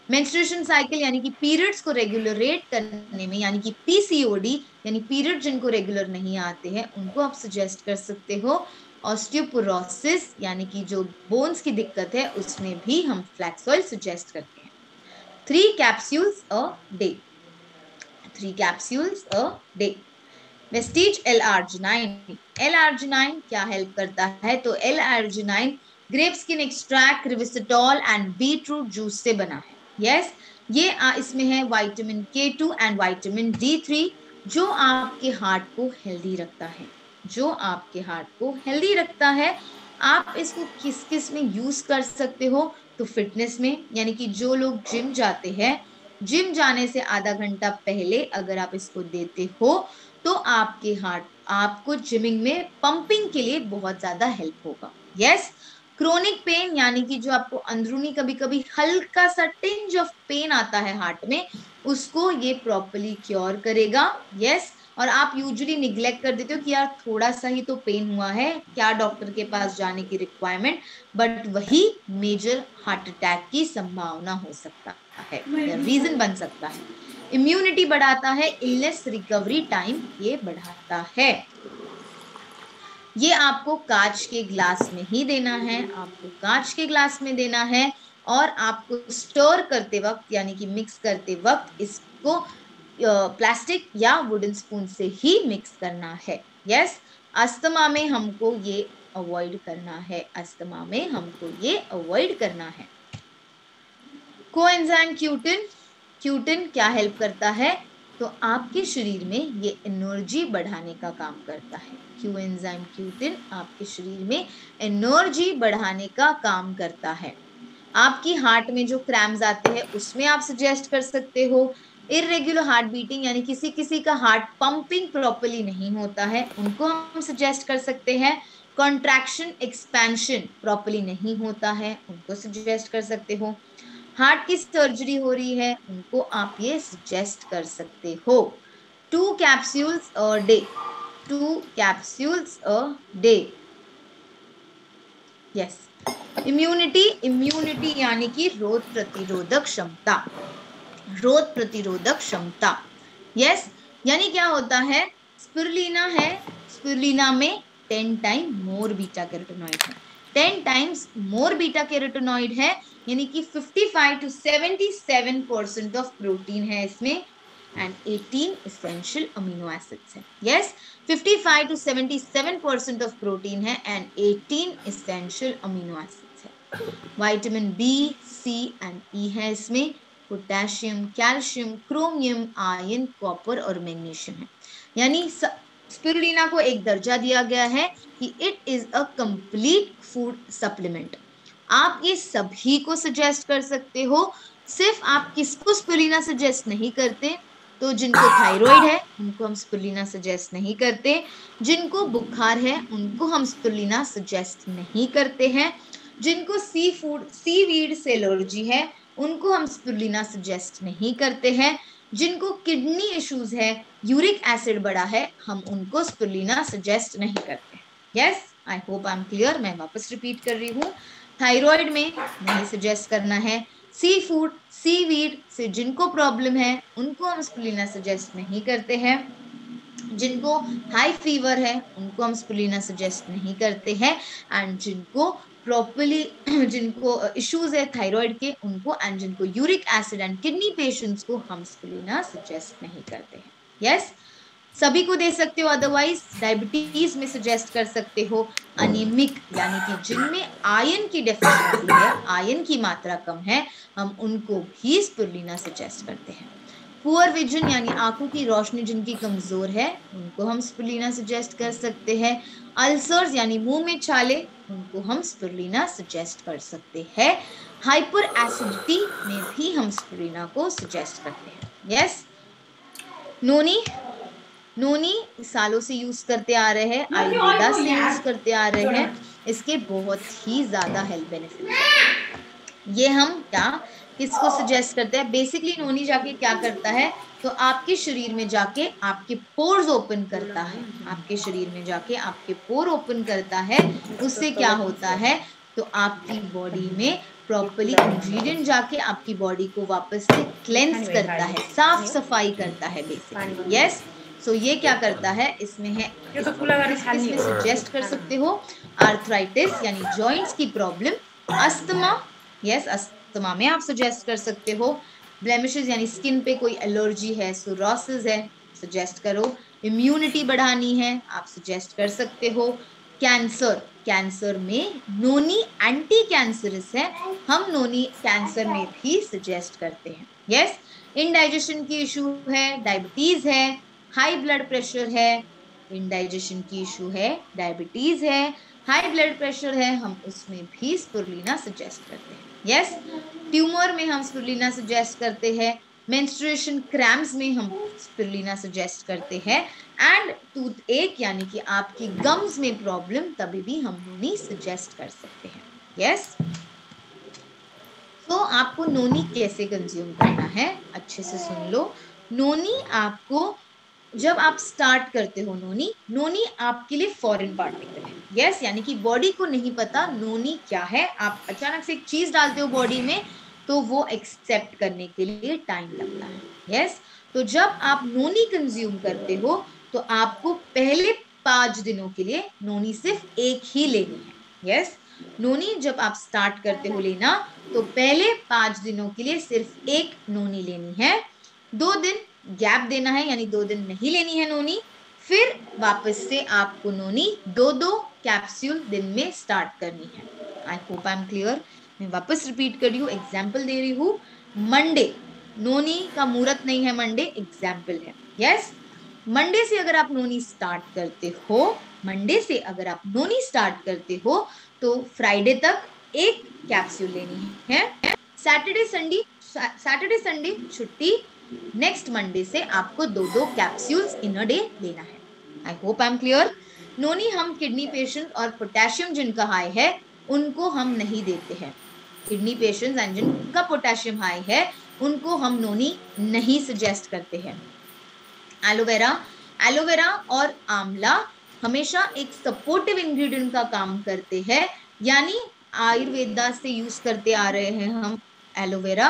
मेंस्ट्रुएशन साइकिल यानी कि पीरियड्स को रेगुलरेट करने में, यानी कि पीसीओडी यानी पीरियड जिनको रेगुलर नहीं आते हैं उनको आप सजेस्ट कर सकते हो। ऑस्टियोपोरोसिस यानी कि जो बोन्स की दिक्कत है उसमें भी हम फ्लैक्स ऑयल सजेस्ट करते हैं। 3 capsules a day, 3 capsules a day. Vestige L arginine, L arginine क्या हेल्प करता है? तो L arginine grape skin extract, resveratrol and beetroot juice से बना है। यस, ये इसमें है vitamin K2 and vitamin D3 जो आपके हार्ट को हेल्दी रखता है, जो आपके हार्ट को हेल्दी रखता है। आप इसको किस किस में यूज कर सकते हो? तो फिटनेस में, यानी कि जो लोग जिम जाते हैं, जिम जाने से आधा घंटा पहले अगर आप इसको देते हो तो आपके हार्ट, आपको जिमिंग में पंपिंग के लिए बहुत ज्यादा हेल्प होगा। यस, क्रोनिक पेन यानी कि जो आपको अंदरूनी कभी कभी हल्का सा टिंज ऑफ पेन आता है हार्ट में, उसको ये प्रॉपर्ली क्योर करेगा। यस, और आप यूजुअली निग्लेक्ट कर देते हो कि यार थोड़ा सा ही तो पेन हुआ है, क्या डॉक्टर के पास जाने की रिक्वायरमेंट, बट वही मेजर हार्ट अटैक की संभावना हो सकता है या रीजन बन सकता है। इम्यूनिटी बढ़ाता है, इलनेस रिकवरी टाइम ये बढ़ाता है। ये आपको कांच के ग्लास में ही देना है, आपको कांच के ग्लास में देना है, और आपको स्टोर करते वक्त यानी कि मिक्स करते वक्त इसको प्लास्टिक या वुडन स्पून से ही मिक्स करना है। यस, अस्थमा में हमको ये अवॉइड करना है, अस्थमा में हमको ये अवॉइड करना है। कोएंजाइम क्यूटिन, क्यूटिन क्या हेल्प करता है? तो आपके शरीर में ये एनर्जी बढ़ाने का काम करता है। कोएंजाइम क्यूटिन आपके शरीर में एनर्जी बढ़ाने का काम करता है। आपकी हार्ट में जो क्रैम्स आते हैं उसमें आप सजेस्ट कर सकते हो। इरेगुलर हार्ट बीटिंग यानी किसी किसी का हार्ट पंपिंग प्रॉपर्ली नहीं होता है, उनको हम सजेस्ट कर सकते हैं। कॉन्ट्रैक्शन एक्सपेंशन प्रॉपर्ली नहीं होता है, उनको सजेस्ट कर सकते हो। हार्ट की सर्जरी हो रही है, उनको आप ये सजेस्ट कर सकते हो। 2 capsules a day, 2 capsules a day. Yes, immunity यानी कि रोग प्रतिरोधक क्षमता, रोग प्रतिरोधक क्षमता। यस, यानी क्या होता है, स्पिरुलिना है, स्पिरुलिना में 10 टाइम मोर बीटा कैरोटीनॉइड है, 10 टाइम्स मोर बीटा कैरोटीनॉइड है, यानी कि 55 to 77% ऑफ प्रोटीन है इसमें, एंड 18 essential amino acids है। यस, 55 to 77% ऑफ प्रोटीन है एंड 18 essential amino acids है। विटामिन बी, सी एंड ई है इसमें, potassium, calcium, chromium, iron, copper और मैग्नीशियम है। यानी स्पिरुलिना को एक दर्जा दिया गया है कि it is a complete food supplement. आप ये सभी को सजेस्ट कर सकते हो, सिर्फ आप किसको स्पिरुलिना सजेस्ट नहीं करते, तो जिनको थायराइड है उनको हम स्पिरुलिना सजेस्ट नहीं करते, जिनको बुखार है उनको हम स्पिरुलिना सजेस्ट नहीं करते हैं, जिनको सी फूड, सी वीड से एलर्जी है उनको हम स्पिरुलिना सजेस्ट नहीं करते हैं, जिनको किडनी इश्यूज है, यूरिक एसिड बढ़ा है, हम उनको स्पिरुलिना सजेस्ट नहीं करते। Yes, I hope I am clear. मैं वापस रिपीट कर रही हूँ, थायराइड में नहीं सजेस्ट करना है, सी फूड, सी वीड से जिनको प्रॉब्लम है उनको हम स्पिरुलिना सजेस्ट नहीं करते हैं, जिनको हाई फीवर है उनको हम स्पिरुलिना सजेस्ट नहीं करते हैं, एंड जिनको प्रॉपरली जिनको इश्यूज है थायराइड के उनको, एंड जिनको uric acid and kidney patients को हम स्पिरुलिना सजेस्ट नहीं करते हैं। यस, सभी को दे सकते हो, अदरवाइज डायबिटीज में सजेस्ट कर सकते हो, अनीमिक यानी कि जिनमें आयरन की डेफिशिएंसी है, आयरन की मात्रा कम है, हम उनको भी स्पिरुलिना सजेस्ट करते हैं। पुअर विजन यानी आंखों की रोशनी जिनकी कमजोर है उनको हम स्पिरुलिना सजेस्ट कर सकते हैं, अल्सर्स यानी मुंह में छाले उनको हम स्पिरुलिना सजेस्ट कर सकते हैं, हाइपर एसिडिटी में भी हम स्पिरुलिना को सजेस्ट करते हैं। यस, नोनी, नोनी सालों से यूज करते आ रहे हैं, आयुर्वेदा से यूज करते आ रहे हैं, इसके बहुत ही ज्यादा हेल्थ बेनिफिट है। ये हम क्या किसको सजेस्ट करते हैं, बेसिकली नोनी जाके क्या करता है, तो आपके शरीर में जाके आपके पोर्स ओपन करता है, आपके शरीर में जाके आपके पोर ओपन करता है, उससे क्या होता है, तो आपकी बॉडी में प्रॉपरली इंग्रेडिएंट जाके आपकी बॉडी को वापस से क्लेंस करता है, साफ सफाई करता है बेसिकली। यस, सो ये क्या करता है, इसमें है, इसमें सजेस्ट कर सकते हो आर्थराइटिस यानी जॉइंट्स की प्रॉब्लम, अस्थमा, यस अस्थमा में आप सजेस्ट कर सकते हो, ब्लेमिशेस यानी स्किन पे कोई एलर्जी है, सोरोसिस है, सजेस्ट करो, इम्यूनिटी बढ़ानी है आप सजेस्ट कर सकते हो, कैंसर, कैंसर में नोनी एंटी कैंसरस है, हम नोनी कैंसर में भी सजेस्ट करते हैं। यस, इनडाइजेशन की इशू है, डायबिटीज है, हाई ब्लड प्रेशर है, इनडाइजेशन की इशू है, डायबिटीज है, हाई ब्लड प्रेशर है, हम उसमें भी स्पिरुलिना सजेस्ट करते हैं। यस, ट्यूमर में हम स्पिरुलिना सजेस्ट करते हैं, मेंस्ट्रुएशन क्रैम्प्स में हम स्पिरुलिना सजेस्ट करते हैं, एंड टूथ एक यानी कि आपकी गम्स में प्रॉब्लम तभी भी हम नोनी सजेस्ट कर सकते हैं। यस, तो आपको नोनी कैसे कंज्यूम करना है, अच्छे से सुन लो। नोनी आपको जब आप स्टार्ट करते हो, नोनी, नोनी आपके लिए फॉरेन पार्टिकल है। यस, यानी कि बॉडी को नहीं पता नोनी क्या है, आप अचानक से एक चीज डालते हो बॉडी में तो वो एक्सेप्ट करने के लिए टाइम लगता है। यस, तो जब आप नोनी कंज्यूम करते हो तो आपको पहले 5 दिनों के लिए नोनी सिर्फ एक ही लेनी है। यस, नोनी जब आप स्टार्ट करते हो लेना तो पहले 5 दिनों के लिए सिर्फ एक नोनी लेनी है, 2 दिन गैप देना है, यानी 2 दिन नहीं लेनी है नोनी, फिर वापस से आपको नोनी 2-2 कैप्सूल दिन में स्टार्ट करनी है। I hope I am clear. मैं वापस रिपीट कर रही हूँ, एग्जाम्पल दे रही हूँ, मंडे, नोनी का मुहूर्त नहीं है, मंडे एग्जाम्पल है। यस, मंडे से अगर आप नोनी स्टार्ट करते हो, मंडे से अगर आप नोनी स्टार्ट करते हो तो फ्राइडे तक एक कैप्सूल लेनी है, सैटरडे संडे छुट्टी, नेक्स्ट मंडे से आपको 2-2 कैप्सूल्स इन अ डे लेना है। I hope I am clear. Noni हम किडनी पेशेंट और पोटेशियम जिनका हाई है उनको हम नहीं देते हैं, किडनी पेशेंट्स एंड जिनका पोटेशियम हाई है उनको हम नोनी नहीं सजेस्ट करते हैं। एलोवेरा, एलोवेरा और आंवला हमेशा एक सपोर्टिव इंग्रेडिएंट का काम करते हैं यानी आयुर्वेदा से यूज करते आ रहे हैं हम एलोवेरा।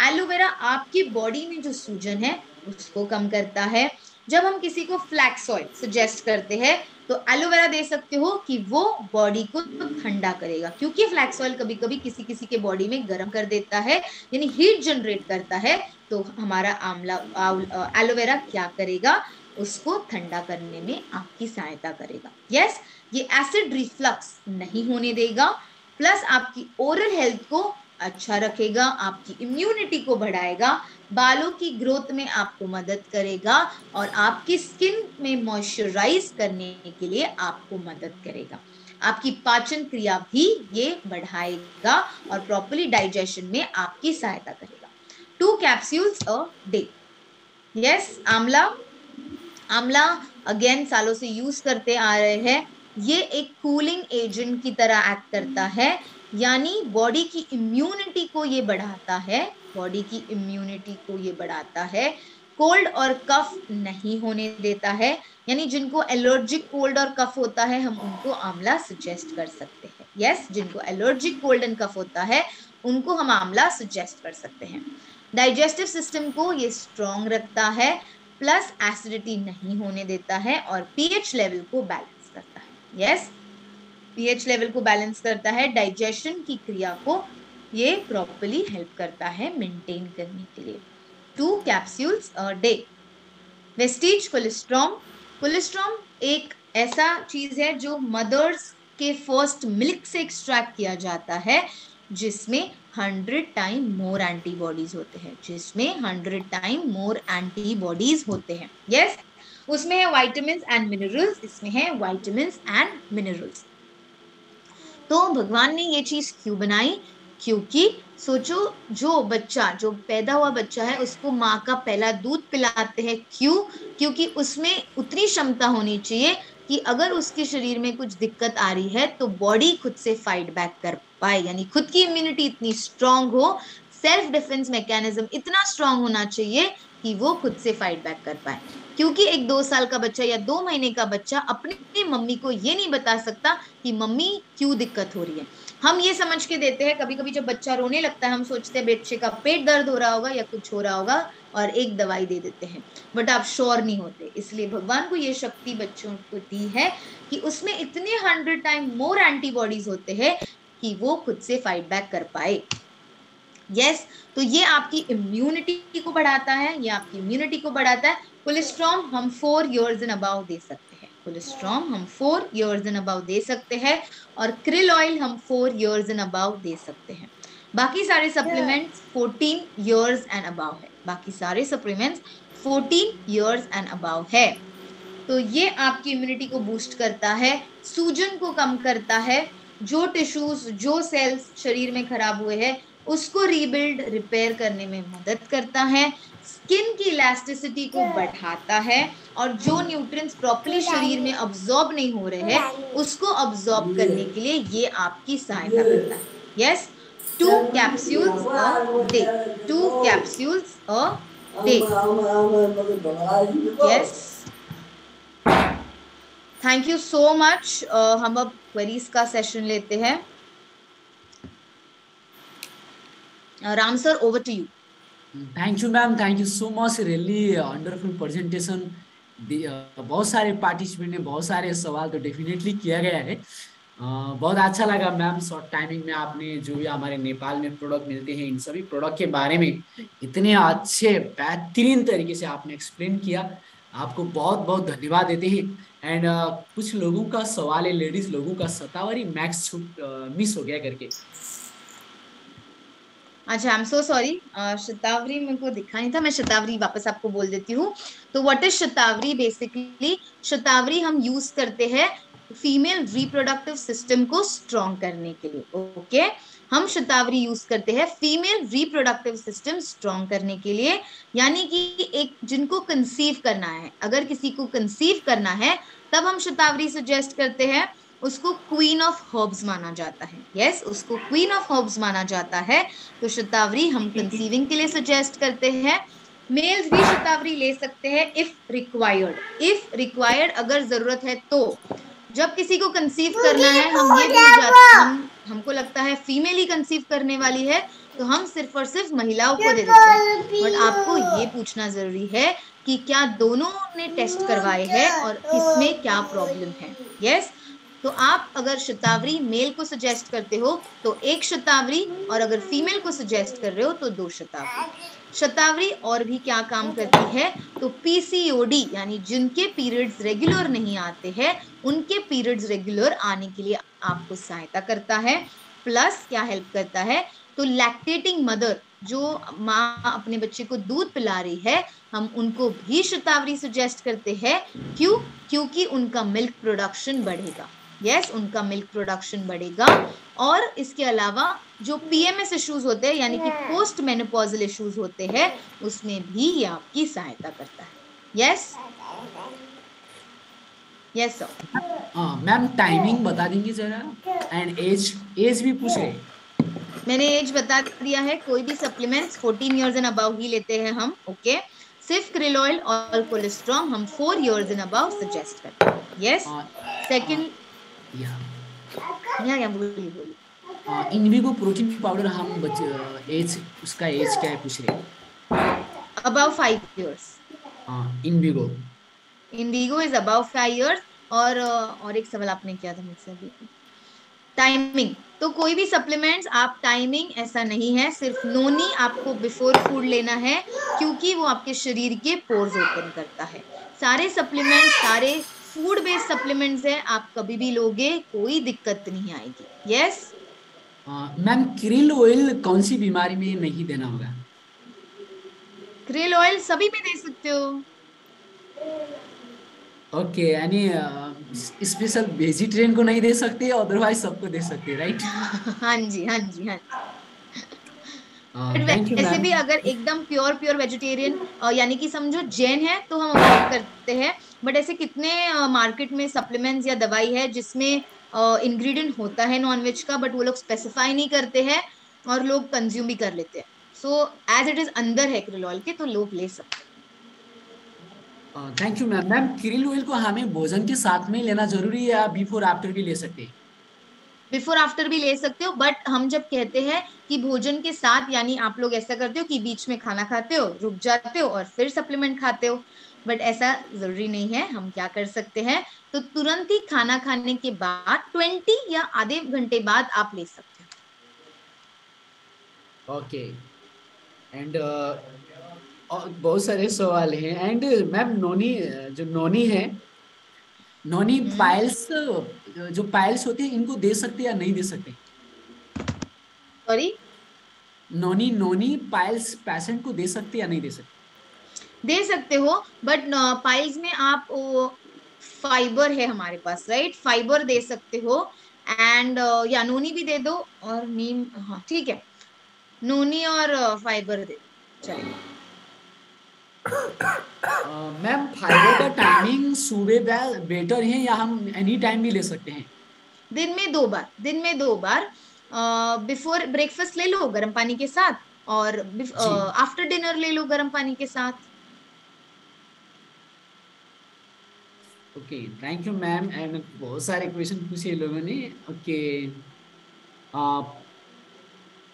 एलोवेरा आपकी बॉडी में जो सूजन है उसको कम करता है। जब हम किसी को फ्लैक्स ऑयल सजेस्ट करते हैं तो एलोवेरा दे सकते हो कि वो बॉडी को ठंडा करेगा, क्योंकि फ्लैक्स ऑयल कभी कभी किसी किसी के बॉडी में गर्म कर देता है, यानी हीट जनरेट करता है। तो हमारा आंवला एलोवेरा क्या करेगा, उसको ठंडा करने में आपकी सहायता करेगा। यस, ये एसिड रिफ्लक्स नहीं होने देगा, प्लस आपकी ओरल हेल्थ को अच्छा रखेगा, आपकी इम्यूनिटी को बढ़ाएगा, बालों की ग्रोथ में आपको मदद करेगा और आपकी स्किन में मॉइस्चराइज करने के लिए आपको मदद करेगा। आपकी पाचन क्रिया भी ये बढ़ाएगा और प्रॉपर्ली डाइजेशन में आपकी सहायता करेगा। 2 कैप्सूल्स अ डे। यस, आंवला, आंवला अगेन सालों से यूज करते आ रहे हैं। ये एक कूलिंग एजेंट की तरह एक्ट करता है, यानी बॉडी की इम्यूनिटी को ये बढ़ाता है, बॉडी की इम्यूनिटी को ये बढ़ाता है। कोल्ड और कफ नहीं होने देता है, यानी जिनको एलर्जिक कोल्ड और कफ होता है हम उनको आंवला सजेस्ट कर सकते हैं। यस, जिनको एलर्जिक कोल्ड एंड कफ होता है उनको हम आंवला सजेस्ट कर सकते हैं। डाइजेस्टिव सिस्टम को ये स्ट्रॉन्ग रखता है, प्लस एसिडिटी नहीं होने देता है और पीएच लेवल को बैलेंस करता है। यस, पीएच लेवल को बैलेंस करता है, डाइजेशन की क्रिया को ये प्रॉपर्ली हेल्प करता है मेंटेन करने के लिए। 2 capsules a day. Vestige colostrum. Colostrum एक ऐसा चीज है जो मदर्स के फर्स्ट मिल्क से एक्सट्रैक्ट किया जाता है, जिसमें 100 टाइम मोर एंटीबॉडीज होते हैं, जिसमें 100 टाइम मोर एंटीबॉडीज होते हैं। यस, उसमें है विटामिन्स एंड मिनरल्स, इसमें है विटामिन्स एंड मिनरल्स। तो भगवान ने ये चीज क्यों बनाई, क्योंकि सोचो जो बच्चा, जो पैदा हुआ बच्चा है उसको माँ का पहला दूध पिलाते हैं, क्यों, क्योंकि उसमें उतनी क्षमता होनी चाहिए कि अगर उसके शरीर में कुछ दिक्कत आ रही है तो बॉडी खुद से फाइट बैक कर पाए, यानी खुद की इम्यूनिटी इतनी स्ट्रांग हो, सेल्फ डिफेंस मैकेनिज्म इतना स्ट्रांग होना चाहिए कि वो खुद से फाइट बैक कर पाए। क्योंकि एक 2 साल का बच्चा या 2 महीने का बच्चा अपनी मम्मी को ये नहीं बता सकता कि मम्मी क्यों दिक्कत हो रही है। हम ये समझ के देते हैं, कभी कभी जब बच्चा रोने लगता है हम सोचते हैं बच्चे का पेट दर्द हो रहा होगा या कुछ हो रहा होगा और एक दवाई दे देते हैं, बट आप श्योर नहीं होते। इसलिए भगवान को ये शक्ति बच्चों को दी है कि उसमें इतने 100 टाइम मोर एंटीबॉडीज होते हैं कि वो खुद से फाइट बैक कर पाए। यस, तो ये आपकी इम्यूनिटी को बढ़ाता है, ये आपकी इम्यूनिटी को बढ़ाता है। कोलेस्ट्रॉम हम 4 इयर्स एंड अबाउ दे सकते हैं, कोलेस्ट्रॉम हम 4 इयर्स एंड अबाउ दे सकते हैं, और क्रिल ऑयल हम 4 इयर्स एंड अबाउ दे सकते हैं। बाकी सारे सप्लीमेंट्स 14 इयर्स एंड अबाउ है, बाकी सारे सप्लीमेंट्स 14 इयर्स एंड अबाउ है। तो ये आपकी इम्यूनिटी को बूस्ट करता है, सूजन को कम करता है, जो टिश्यूज, जो सेल्स शरीर में खराब हुए हैं उसको रीबिल्ड, रिपेयर करने में मदद करता है, स्किन की इलास्टिसिटी को बढ़ाता है, और जो न्यूट्रिएंट्स प्रॉपर्ली शरीर में अब्सॉर्ब नहीं हो रहे हैं उसको अब्सॉर्ब करने के लिए ये आपकी सहायता करता है। Yes, 2 capsules a day, 2 capsules a day. Yes, thank you so much. हम अब क्वेरीज का सेशन लेते हैं। Ram sir, over to you. Thank you ma'am, thank you so much, really wonderful presentation. बहुत सारे पार्टिसिपेंट ने बहुत सारे सवाल तो डेफिनेटली किया गया है। बहुत अच्छा लगा मैम, शॉर्ट टाइमिंग में आपने जो भी हमारे नेपाल में प्रोडक्ट मिलते हैं इन सभी प्रोडक्ट के बारे में इतने अच्छे बेहतरीन तरीके से आपने एक्सप्लेन किया। आपको बहुत बहुत धन्यवाद देते हैं। एंड कुछ लोगों का सवाल है, लेडीज लोगों का, शतावरी मैक्स छूट मिस हो गया करके। अच्छा, आई एम सो सॉरी, शतावरी मेरे को दिखा नहीं था, मैं शतावरी वापस आपको बोल देती हूँ। तो व्हाट इज शतावरी, बेसिकली शतावरी हम यूज करते हैं फीमेल रिप्रोडक्टिव सिस्टम को स्ट्रॉन्ग करने के लिए। ओके, हम शतावरी यूज करते हैं फीमेल रिप्रोडक्टिव सिस्टम स्ट्रॉन्ग करने के लिए, यानी कि एक जिनको कंसीव करना है, अगर किसी को कंसीव करना है तब हम शतावरी सजेस्ट करते हैं। उसको क्वीन ऑफ हर्ब्स माना जाता है। यस, उसको क्वीन ऑफ हर्ब्स माना जाता है। तो शतावरी हम कंसीविंग के लिए सजेस्ट करते हैं। मेल्स भी शतावरी ले सकते हैं इफ रिक्वायर्ड, इफ रिक्वायर्ड अगर जरूरत है तो। जब किसी को कंसीव करना है हम लगता है फीमेल ही कंसीव करने वाली है, तो हम सिर्फ और सिर्फ महिलाओं को दे देते हैं। बट आपको ये पूछना जरूरी है कि क्या दोनों ने टेस्ट करवाए हैं और किसमें क्या प्रॉब्लम है। यस, तो आप अगर शतावरी मेल को सजेस्ट करते हो तो एक शतावरी, और अगर फीमेल को सजेस्ट कर रहे हो तो दो शतावरी। शतावरी और भी क्या काम करती है, तो पीसीओडी यानी जिनके पीरियड्स रेगुलर नहीं आते हैं उनके पीरियड्स रेगुलर आने के लिए आपको सहायता करता है। प्लस क्या हेल्प करता है, तो लैक्टेटिंग मदर जो माँ अपने बच्चे को दूध पिला रही है, हम उनको भी शतावरी सजेस्ट करते हैं। क्यों? क्योंकि उनका मिल्क प्रोडक्शन बढ़ेगा। यस, उनका मिल्क प्रोडक्शन बढ़ेगा। और इसके अलावा जो पीएमएस इश्यूज होते हैं यानी कि पोस्ट मेनोपॉजल इश्यूज होते हैं, उसमें भी ये आपकी सहायता करता है। Yes, yes sir. हाँ मैम, टाइमिंग बता देंगे जरा, एंड एज, एज भी पूछ रहे हैं। मैंने एज बता दिया है, कोई भी सप्लीमेंट्स 14 इयर्स एंड अबव ही लेते हैं हम। ओके, सिर्फ क्रिल ऑयल और कोलेस्ट्रॉम हम 4 इयर्स एंड अबव सजेस्ट करते हैं। यस, सेकंड, या या बोलिए बोलिए। इनविगो प्रोटीन पाउडर हम बच्चे, एज, उसका एज क्या है पूछ रहे हैं। Above 5 years. Invigo. Indigo is above 5 years. और एक सवाल आपने किया था मुझसे अभी, टाइमिंग। तो कोई भी सप्लीमेंट्स आप टाइमिंग ऐसा नहीं है, सिर्फ नोनी आपको बिफोर फूड लेना है क्योंकि वो आपके शरीर के पोर्स ओपन करता है। सारे सप्लीमेंट्स, सारे फूड बेस्ड सप्लीमेंट्स है, आप कभी भी लोगे कोई दिक्कत नहीं आएगी। यस, मैम क्रिल ऑयल कौन सी बीमारी में नहीं देना होगा। क्रिल ऑयल सभी में दे सकते हो। ओके, यानी स्पेशल वेजिटेरियन को नहीं दे सकते, अदरवाइज सबको दे सकते, राइट। हाँ जी, हाँ जी, हाँ जी। बट थैंक यू वैसे मैम। भी अगर एकदम प्योर प्योर वेजिटेरियन यानी कि समझो जैन है तो हम अवॉइड करते हैं। बट ऐसे कितने मार्केट में सप्लीमेंट्स या दवाई है जिसमें इंग्रेडिएंट होता है नॉनवेज का, बट वो लोग स्पेसिफाई नहीं करते हैं और लोग कंज्यूम भी कर लेते हैं। सो एज इट इज अंदर है क्रिल ऑयल के, तो लोग ले सकते हैं। Thank you ma'am. Ma'am krill oil को हमें भोजन के साथ में लेना जरूरी है या बिफोर आफ्टर भी ले सकते हैं। बिफोर आफ्टर भी ले सकते हो, बट हम जब कहते हैं कि भोजन के साथ, यानी आप लोग ऐसा करते हो कि बीच में खाना खाते हो, रुक जाते हो और फिर सप्लीमेंट खाते हो। बट ऐसा जरूरी नहीं है। हम क्या कर सकते हैं, तो तुरंत ही खाना खाने के बाद 20 या आधे घंटे बाद आप ले सकते हो। ओके, एंड और बहुत सारे सवाल हैं। एंड मैम नोनी, जो नोनी है, नोनी पाइल्स, जो पाइल्स होते हैं इनको दे सकते हैं या नहीं दे सकते। सॉरी, नोनी, नोनी पाइल्स पेशेंट को दे सकते हैं या नहीं दे सकते। दे सकते हो, बट पाइल्स में आप फाइबर है हमारे पास, राइट, फाइबर दे सकते हो। एंड या नोनी भी दे दो और नीम, हाँ ठीक है, नोनी और फाइबर दे दो, चलेगा। मैम फाइबर का टाइमिंग सुबह बेटर है या हम एनी टाइम भी ले सकते हैं। दिन में 2 बार, दिन में 2 बार। बिफोर ब्रेकफास्ट ले लो गर्म पानी के साथ, और जी, आफ्टर डिनर ले लो गर्म पानी के साथ। Okay, thank you ma'am. And बहुत सारे क्वेश्चन पूछे लोगों ने। ओके,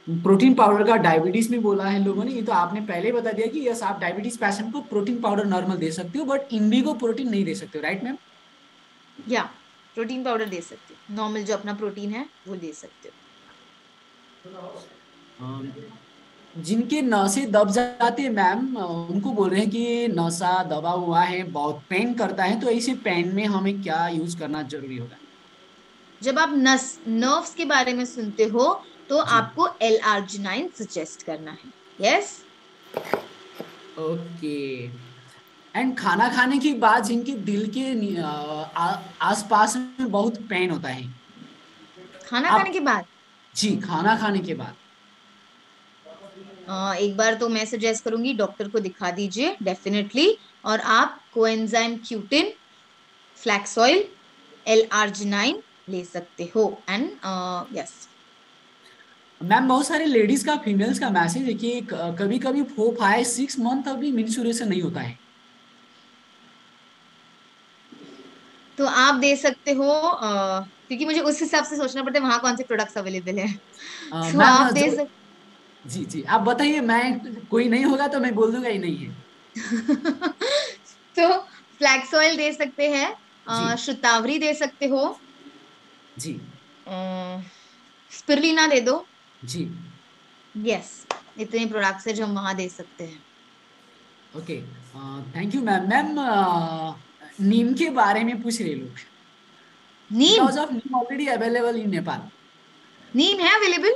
प्रोटीन पाउडर का डायबिटीज में बोला है लोगों ने, ये तो आपने पहले ही बता दिया कि यस, आप डायबिटीज पेशेंट को प्रोटीन पाउडर नॉर्मल दे सकते हो, बट इंडिगो प्रोटीन नहीं दे सकते हो, राइट मैम। या प्रोटीन पाउडर दे सकते हो, नॉर्मल जो अपना प्रोटीन है वो दे सकते हो। जिनके नसें दब जाते हैं मैम, उनको बोल रहे हैं कि नसा दबा हुआ है, बहुत पेन करता है, तो ऐसे पेन में हमें क्या यूज करना जरूरी होगा। जब आप नर्व्स के बारे में सुनते हो तो जी, आपको L-arginine सजेस्ट करना है। Yes, okay. एंड खाना खाने के बाद जिनके दिल के आसपास में बहुत पेन होता है, खाना खाने आप, के बाद जी खाना खाने के बाद। एक बार तो मैं सजेस्ट करूंगी डॉक्टर को दिखा दीजिए डेफिनेटली। और आप coenzyme cutin, flax oil, L-arginine ले सकते हो। एंड यस, मैम बहुत सारे लेडीज का, फीमेल्स का मैसेज है कि कभी कभी 4, 5, 6 मंथ अभी मेंस्ट्रुएशन नहीं होता है। तो आप दे सकते हो क्योंकि मुझे उस हिसाब से सोचना पड़ता है वहां कौन से प्रोडक्ट्स अवेलेबल है। तो मैम आप दे जो, जी जी आप बताइए, मैं कोई नहीं होगा तो मैं बोल दूंगा ही नहीं है। तो फ्लैक्स ऑयल दे सकते हैं, जी शतावरी दे सकते हो, जी स्पिरुलिना दे दो। जी। यस, इतने प्रोडक्ट्स है जो हम वहां दे सकते हैं। Okay, thank you ma'am. Ma'am नीम के बारे में पूछ रहे लोग, neem, because of neem already available in Nepal. नीम है अवेलेबल?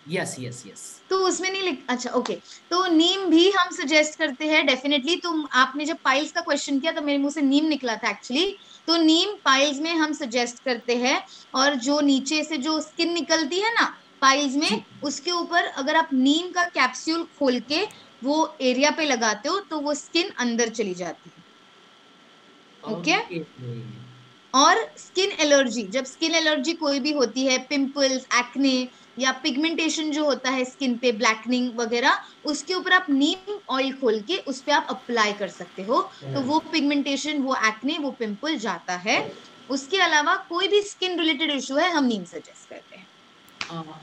Yes yes yes. तो उसमें नहीं लिख, अच्छा ओके। तो नीम भी हम सजेस्ट करते हैं डेफिनेटली। तुम आपने जब पाइल्स का क्वेश्चन किया तो मेरे मुंह से नीम निकला था एक्चुअली। तो नीम पाइल्स में हम सजेस्ट करते हैं। और जो नीचे से जो स्किन निकलती है ना पाइल्स में, जी। उसके ऊपर अगर आप नीम का कैप्सूल खोल के वो एरिया पे लगाते हो तो वो स्किन अंदर चली जाती है। ओके। ओके। और स्किन एलर्जी, जब स्किन एलर्जी कोई भी होती है, पिंपल्स, एक्ने या पिगमेंटेशन जो होता है स्किन पे, ब्लैकनिंग वगैरह, उसके ऊपर आप नीम ऑयल खोल के उस पे आप अप्लाई कर सकते हो। तो वो पिगमेंटेशन, वो एक्ने, वो पिंपल जाता है। उसके अलावा कोई भी स्किन रिलेटेड इशू है, हम नीम सजेस्ट करते हैं।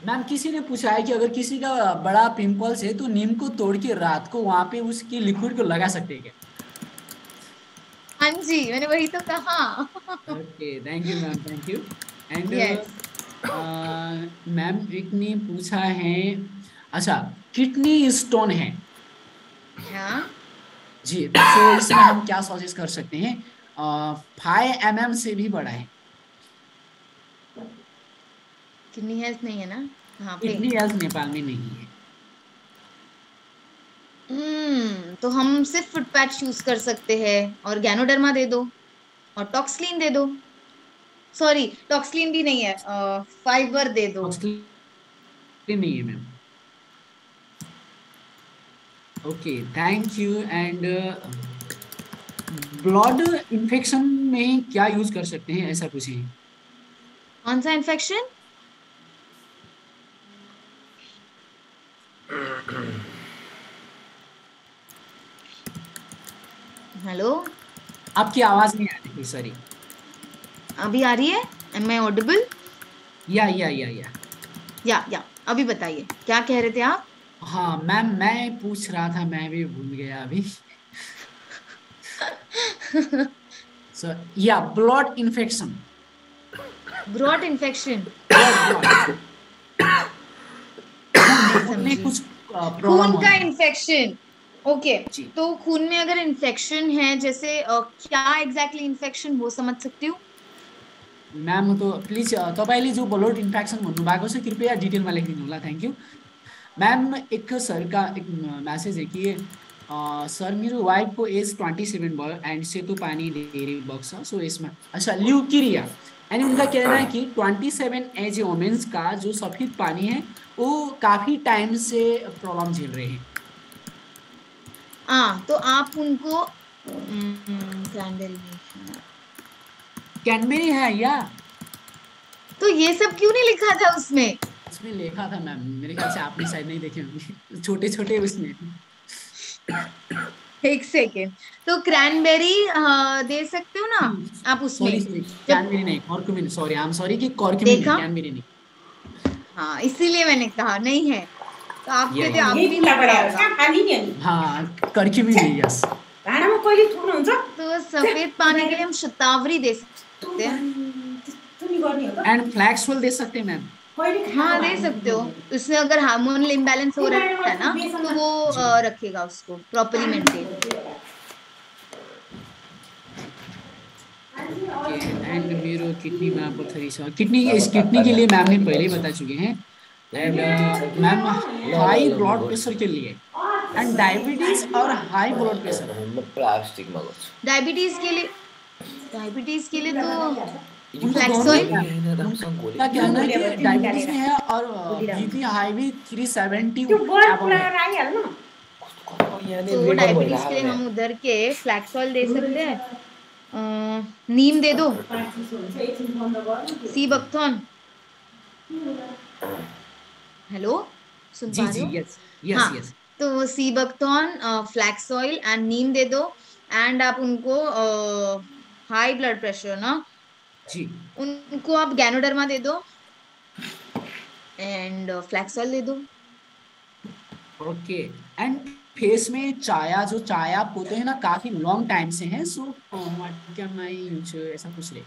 मैम किसी ने पूछा है कि अगर किसी का बड़ा पिंपल्स है तो नीम को तोड़ के रात को वहां पे उसकी लिक्विड को लगा सकते हैं क्या? हाँ जी, मैंने वही तो कहा। Okay, thank you ma'am, thank you. And yes. Ma'am एक ने पूछा है, अच्छा, किडनी स्टोन है हाँ, जी, तो इसमें हम क्या सजेस्ट कर सकते हैं? 5 mm से भी बड़ा है। किडनी हेल्थ नहीं है ना वहाँ पे? किडनी हेल्थ नेपाल में नहीं है। तो हम सिर्फ फुट पैच यूज कर सकते हैं। और गैनोडर्मा दे दो, और टॉक्सलिन दे दो। सॉरी, टॉक्सलिन भी नहीं है, फाइबर दे दो। ऑक्सीजन नहीं है ma'am. Okay, thank you. And blood infection में क्या यूज कर सकते हैं, ऐसा पूछे? कौन सा इन्फेक्शन? हेलो? आपकी आवाज नहीं आ रही थी, सॉरी। अभी आ रही है? Am I audible? या या अभी बताइए क्या कह रहे थे आप? हाँ मैम, मैं पूछ रहा था, मैं भी भूल गया अभी। सो या blood infection. Broad infection? Blood blood नहीं खून में समझी। कुछ प्रॉब्लम खून हो का रहा है। इन्फेक्शन? ओके। जी तो खून में अगर इन्फेक्शन है, जैसे क्या एग्जैक्टली इन्फेक्शन, वो समझ सकती हूँ? म्याम, तो प्लिज तपाईँले जो ब्लड इन्फेक्सन भन्नुभएको छ कृपया डिटेलमा लेखिदिनु होला, थ्याङ्क यू। मैम एक सर का एक मैसेज है कि सर मेरो वाइफको एज 27 भयो एन्ड सेतो पानी धेरै बग्छ, सो यसमा अच्छा ल्यूकिरिया। एंड उनका कहना है कि 27 एज ए वोमेन्स का जो सफेद पानी है वो काफी टाइम से प्रॉब्लम झेल रहे हैं। हाँ, तो आप उनको क्रैनबेरी नहीं है। कैनबेरी है या? तो ये सब क्यों नहीं लिखा था उसमें? उसमें लिखा था मैम, मेरे ख्याल से आपने शायद नहीं देखे होंगे, छोटे छोटे उसमें। एक सेकेंड। तो क्रैनबेरी दे सकते हो ना आप सॉरी उसमें? सॉरी, जब कैनबेरी नहीं, कॉर्क्यूमिन, सॉरी, आई एम सॉरी कि कॉर्क्यूमिन है, देखा, कैनबेरी नहीं। हाँ इसीलिए मैंने कहा नहीं है। तो आप या कहते या आप यही भी खुला लिखा पड्या होगा। कहाँ खाली नि अनि हाँ, कर्क्यूमिन है, यस। भाँडामा कहिले थुक्नुहुन्छ? तो सफेद पानी के लिए हम शतावरी दे तँ सकते हैं। त्यस्तो नि गर्ने हो त? एंड फ्लैक्सवेल दे सकते हैं मैम। कहिले खाएको हाँ दे सकते हो। उसमें अगर हार्मोनल इम्बैलेंस हो त्यो रहा बारेमा है ना, तो बेसनमा वो जी। रखेगा उसको प्रॉपरली मेंटेन। ओके, एंड मेरो किडनीमा पत्थरी छ, किडनी, इस किडनी के लिए मैम ने पहले ही बता चुके हैं। And ma'am high blood pressure के लिए एंड डायबिटीज और हाई ब्लड प्रेशर। म प्लास्टिकमा गर्छु डायबिटीज के लिए, डायबिटीज के लिए तो उनका फ्लैक्स दोनों ऑयल। घोली होइन राम्रोसँग घोली उनका कहना है कि डायबिटीज में है और बीपी हाई भी 370 त्यो गड एबव है। फुलाएर आइहाल्नु। यहाँनिर तो रेकर्ड डायबिटीज के लिए भइरहेको हम यहाँ उधर के फ्लैक्स ऑयल दे सकते हैं। नीम दे दो, सी बकथॉर्न। हेलो, सुन जी पा रहे जी, हो? यस यस हाँ, यस। तो वो sea buckthorn, flax oil and neem दे दो। एंड आप उनको हाई ब्लड प्रेशर ना, जी उनको आप गैनोडर्मा दे दो एंड फ्लैक्सॉल दे दो। ओके। एंड फेस में चाया, जो चाया पोते हैं ना काफी लॉन्ग टाइम से हैं, so what can I use, ऐसा कुछ रहे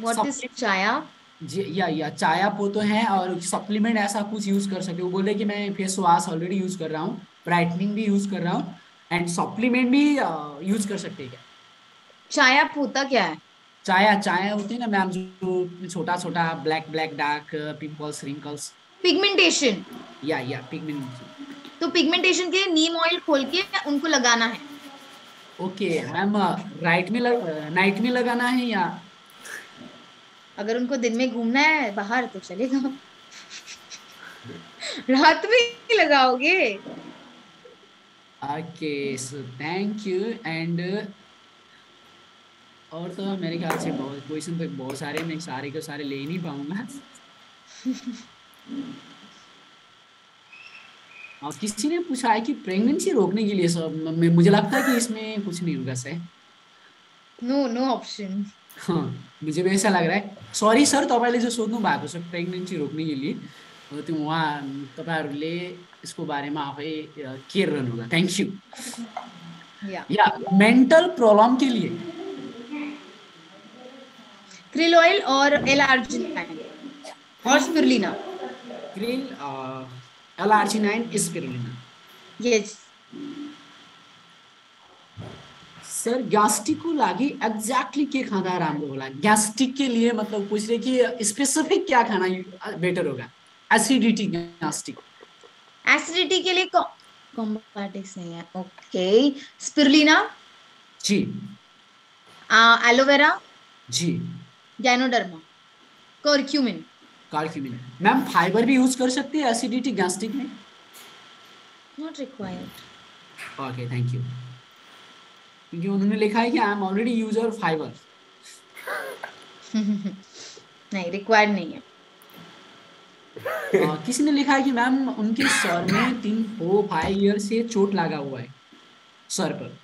व्हाट इज सप्लीमेंट। चाया? जी या चाया पोतो है, और सप्लीमेंट ऐसा कुछ यूज कर सके। वो बोले कि मैं फेस वॉश ऑलरेडी यूज कर रहा हूँ, ब्राइटनिंग भी यूज कर रहा हूँ, एंड सप्लीमेंट भी यूज कर सकते हैं क्या? चाया पूता क्या है? चाया चाया होती है ना मैम, जो छोटा छोटा black black dark pimples wrinkles. Pigmentation. या पिगमेंट। तो पिगमेंटेशन के लिए नीम ऑयल खोल के उनको लगाना है। ओके मैम, नाइट में लगाना है या? अगर उनको दिन में घूमना है बाहर तो चलेगा, रात में ही लगाओगे? Okay so thank you. And और तो मेरे ख्याल से बहुत क्वेश्चन तो बहुत सारे, मैं सारे के सारे ले ही नहीं पाऊंगा। और किसी ने पूछा है कि प्रेगनेंसी रोकने के लिए सब, मुझे लगता है कि इसमें कुछ नहीं होगा सर। No, no option. हाँ, मुझे भी ऐसा लग रहा है। सरी सर, तपाईँले जो सोध्नु भएको छ प्रेग्नेन्सी रोक्ने के लिए, त्यो उहाँ तपाईँहरूले यसको बारेमा आफै केयर रहनु होला। Thank you. या या मेंटल प्रॉब्लम के लिए krill ऑयल और L-arginine और spirulina. Krill L-arginine spirulina. Yes. Sir ग्यास्ट्रिकको लागि एक्ज्याक्टली के खाना राम्रो होला? ग्यास्ट्रिक के लिए मतलब पूछ रहे कि स्पेसिफिक क्या खाना बेटर होगा? Acidity, gastric. एसिडिटी के लिए कॉम्बाटिक्स नहीं है। ओके, स्पिरुलिना, जी एलोवेरा, जी। Ganoderma, curcumin. Curcumin. Ma'am fibre भी यूज कर सकते हैं एसिडिटी गैस्ट्रिक में? Not required. Okay thank you. क्योंकि उन्होंने लिखा है कि I am already user fibre. नहीं, रिक्वायर्ड नहीं है। किसी ने लिखा है कि मैम उनके सर में 3-4-5 ईयर से चोट लगा हुआ है सर पर,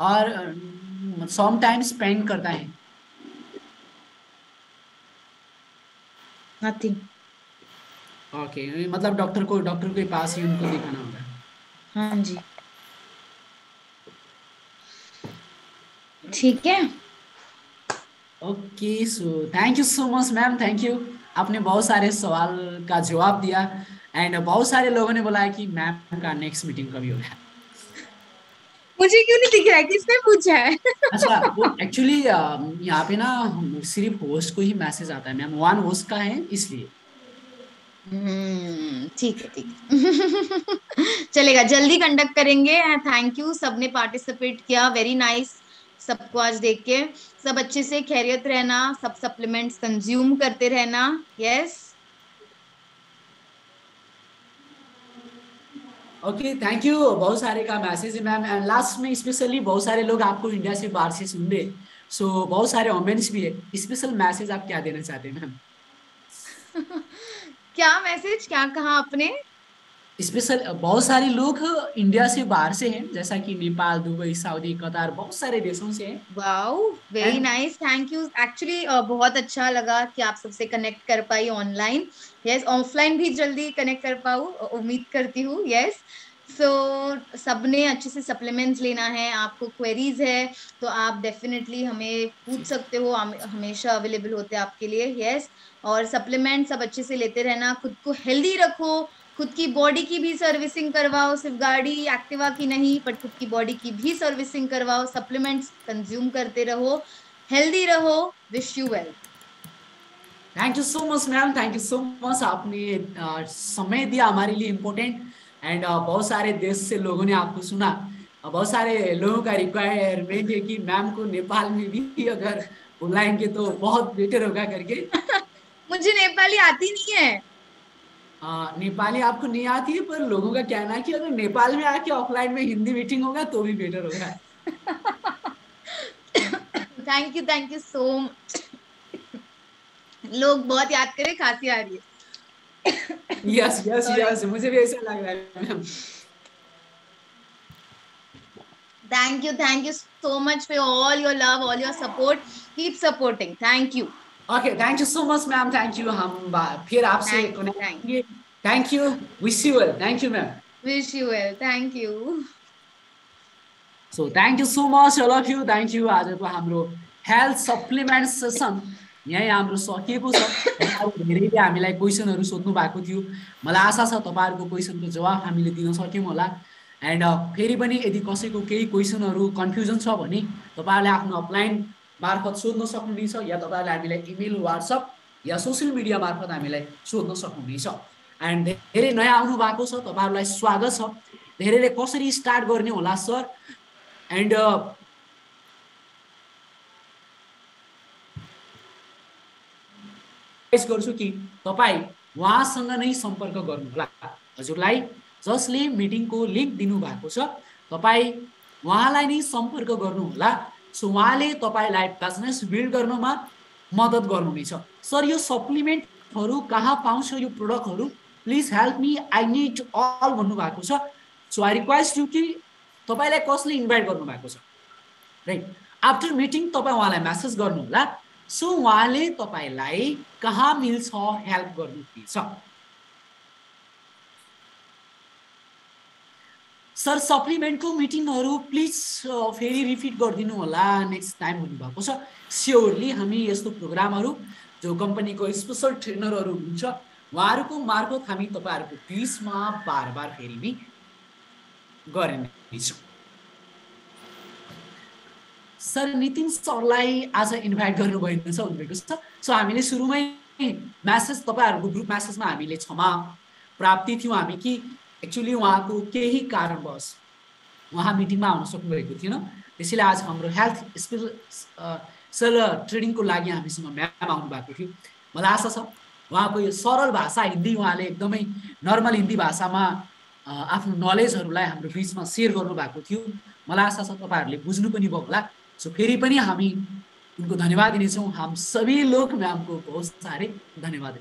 और सम टाइम्स पेन करता है। नथिंग। ओके मतलब डॉक्टर के पास ही उनको दिखाना होगा। हाँ जी, ठीक है। Okay so thank you so much ma'am, thank you. आपने बहुत सारे सवाल का जवाब दिया, एंड बहुत सारे लोगों ने बोला है कि मैम का नेक्स्ट मीटिंग कभी होगा। मुझे क्यों नहीं दिख रहा है? किसने पूछा है? अच्छा, वो एक्चुअली यहाँ पे ना सिर्फ होस्ट को ही मैसेज आता है मैम, वन होस्ट का है इसलिए। ठीक है, ठीक है। चलेगा, जल्दी कंडक्ट करेंगे। थैंक यू, सबने पार्टिसिपेट किया, वेरी नाइस। सबको आज देख के सब अच्छे से खैरियत रहना, सब सप्लीमेंट्स कंज्यूम करते रहना। यस। Okay thank you. बहुत सारे का मैसेज है मैम, एंड लास्ट में स्पेशली बहुत सारे लोग आपको इंडिया से बाहर से सुन रहे, सो बहुत सारे वोमेन्स भी है। स्पेशल मैसेज आप क्या देना चाहते हैं मैम? क्या मैसेज, क्या कहा आपने? स्पेशल बहुत सारे लोग इंडिया से बाहर से हैं, जैसा कि नेपाल, दुबई, सऊदी, कतार, बहुत सारे देशों से हैं। Wow, very and nice, thank you. Actually बहुत अच्छा लगा कि आप सबसे कनेक्ट कर पाई ऑनलाइन। यस, ऑफलाइन भी जल्दी कनेक्ट कर पाऊँ उम्मीद करती हूँ। यस। सो सबने अच्छे से सप्लीमेंट्स लेना है। आपको क्वेरीज है तो आप डेफिनेटली हमें पूछ सकते हो, हम हमेशा अवेलेबल होते हैं आपके लिए। यस। और सप्लीमेंट सब अच्छे से लेते रहना, खुद को हेल्दी रखो, खुद की बॉडी की भी सर्विसिंग करवाओ, सिर्फ गाड़ी एक्टिवा की नहीं बट खुद की बॉडी की भी सर्विसिंग करवाओ, सप्लीमेंट्स कंज्यूम करते रहो, हेल्दी रहो। Wish you well. Thank you so much ma'am, thank you so much. आपने समय दिया हमारे लिए इम्पोर्टेंट, एंड बहुत सारे देश से लोगों ने आपको सुना। बहुत सारे लोगों का रिक्वायरमेंट है कि मैम को नेपाल में भी अगर बुलाएंगे तो बहुत बेटर होगा करके। मुझे नेपाली आती नहीं है। नेपाली आपको नहीं आती है, पर लोगों का कहना है कि अगर नेपाल में आके ऑफलाइन में हिंदी मीटिंग होगा तो भी बेटर होगा। Thank you so much. लोग बहुत याद करें, खांसी आ रही है। Yes yes sorry. यस, मुझे भी ऐसा लग रहा है ma'am. Thank you so much for all your love, all your support. Keep supporting. Thank you. Okay, thank you so much ma'am, thank you. हम फिर आपसे कनेक्ट Thank करेंगे। Thank you, wish you well. Thank you ma'am. Wish you well. Thank you. So thank you so much all of you, thank you. आजको हाम्रो health supplement session यहीँ हाम्रो सकिएको छ। तपाईँहरू धेरैले हामीलाई क्वेसनहरू सोध्नु भएको थियो, मलाई आशा छ तपाईँहरूको क्वेसनको जवाब हामीले दिन सक्यौँ होला। एन्ड फेरि पनि यदि कसैको केही क्वेसनहरू कन्फ्युजन छ भने तपाईँहरूले आफ्नो अपलाइन मार्फत सोध्न सक्नुहुनेछ, या तपाईँहरूले हामीलाई इमेल, वाट्सएप या सोसियल मिडिया मार्फत हामीलाई सोध्न सक्नुहुनेछ। एन्ड धेरै नयाँ आउनु भएको छ, तपाईँहरूलाई स्वागत छ। धेरैले कसरी स्टार्ट गर्ने होला सर, एन्ड गर्छु कि तपाईँ उहाँसँग नै सम्पर्क गर्नुहोला। हजुरलाई जसले मिटिङको लिङ्क दिनुभएको छ तपाईँ उहाँलाई नै सम्पर्क गर्नुहोला। सो उहाँले तपाईँलाई बिजनेस बिल्ड गर्नमा मद्दत गर्नुहुनेछ। सर यो सप्लिमेन्टहरू कहाँ पाउँछ, यो प्रोडक्टहरू please help me, I need all भन्नुभएको छ। सो आई रिक्वेस्ट यु कि तपाईँलाई कसले इन्भाइट गर्नुभएको छ, राइट, आफ्टर मिटिङ तपाईँ उहाँलाई मेसेज गर्नुहोला। सो उहाँले तपाईँलाई कहाँ मिल्छ हेल्प गर्नुहुनेछ। सर सप्लिमेन्टको मिटिङहरू प्लिज फेरि रिपिट गरिदिनु होला नेक्स्ट टाइम भन्नुभएको छ। स्योरली हामी यस्तो प्रोग्रामहरू जो कम्पनीको स्पेसल ट्रेनरहरू हुन्छ उहाँहरूको मार्फत हामी तपाईँहरूको बिचमा बार बार फेरि नै गरिनेछौँ। सर नितिन सरलाई आज इन्भाइट गर्नुभएको छ भन्नुभएको छ। सो हामीले सुरुमै म्यासेज तपाईँहरूको ग्रुप म्यासेजमा हामीले क्षमा प्राप्ति थियौँ हामी कि एक्चुअली उहाँको केही कारणवश उहाँ मिटिङमा आउन सक्नुभएको थिएन। त्यसैले आज हाम्रो हेल्थ स्पेसल ट्रेनिङको लागि हामीसँग म्याम आउनु भएको थियो। मलाई आशा छ उहाँको यो सरल भाषा हिन्दी, उहाँले एकदमै नर्मल हिन्दी भाषामा आफ्नो नलेजहरूलाई हाम्रो बिचमा सेयर गर्नुभएको थियो। मलाई आशा छ तपाईँहरूले बुझ्नु पनि भयो होला। सो फेरि पनि हामी उनको धन्यवाद दिनेछौँ। हम सभी लोग मैम को बहुत सारे धन्यवाद।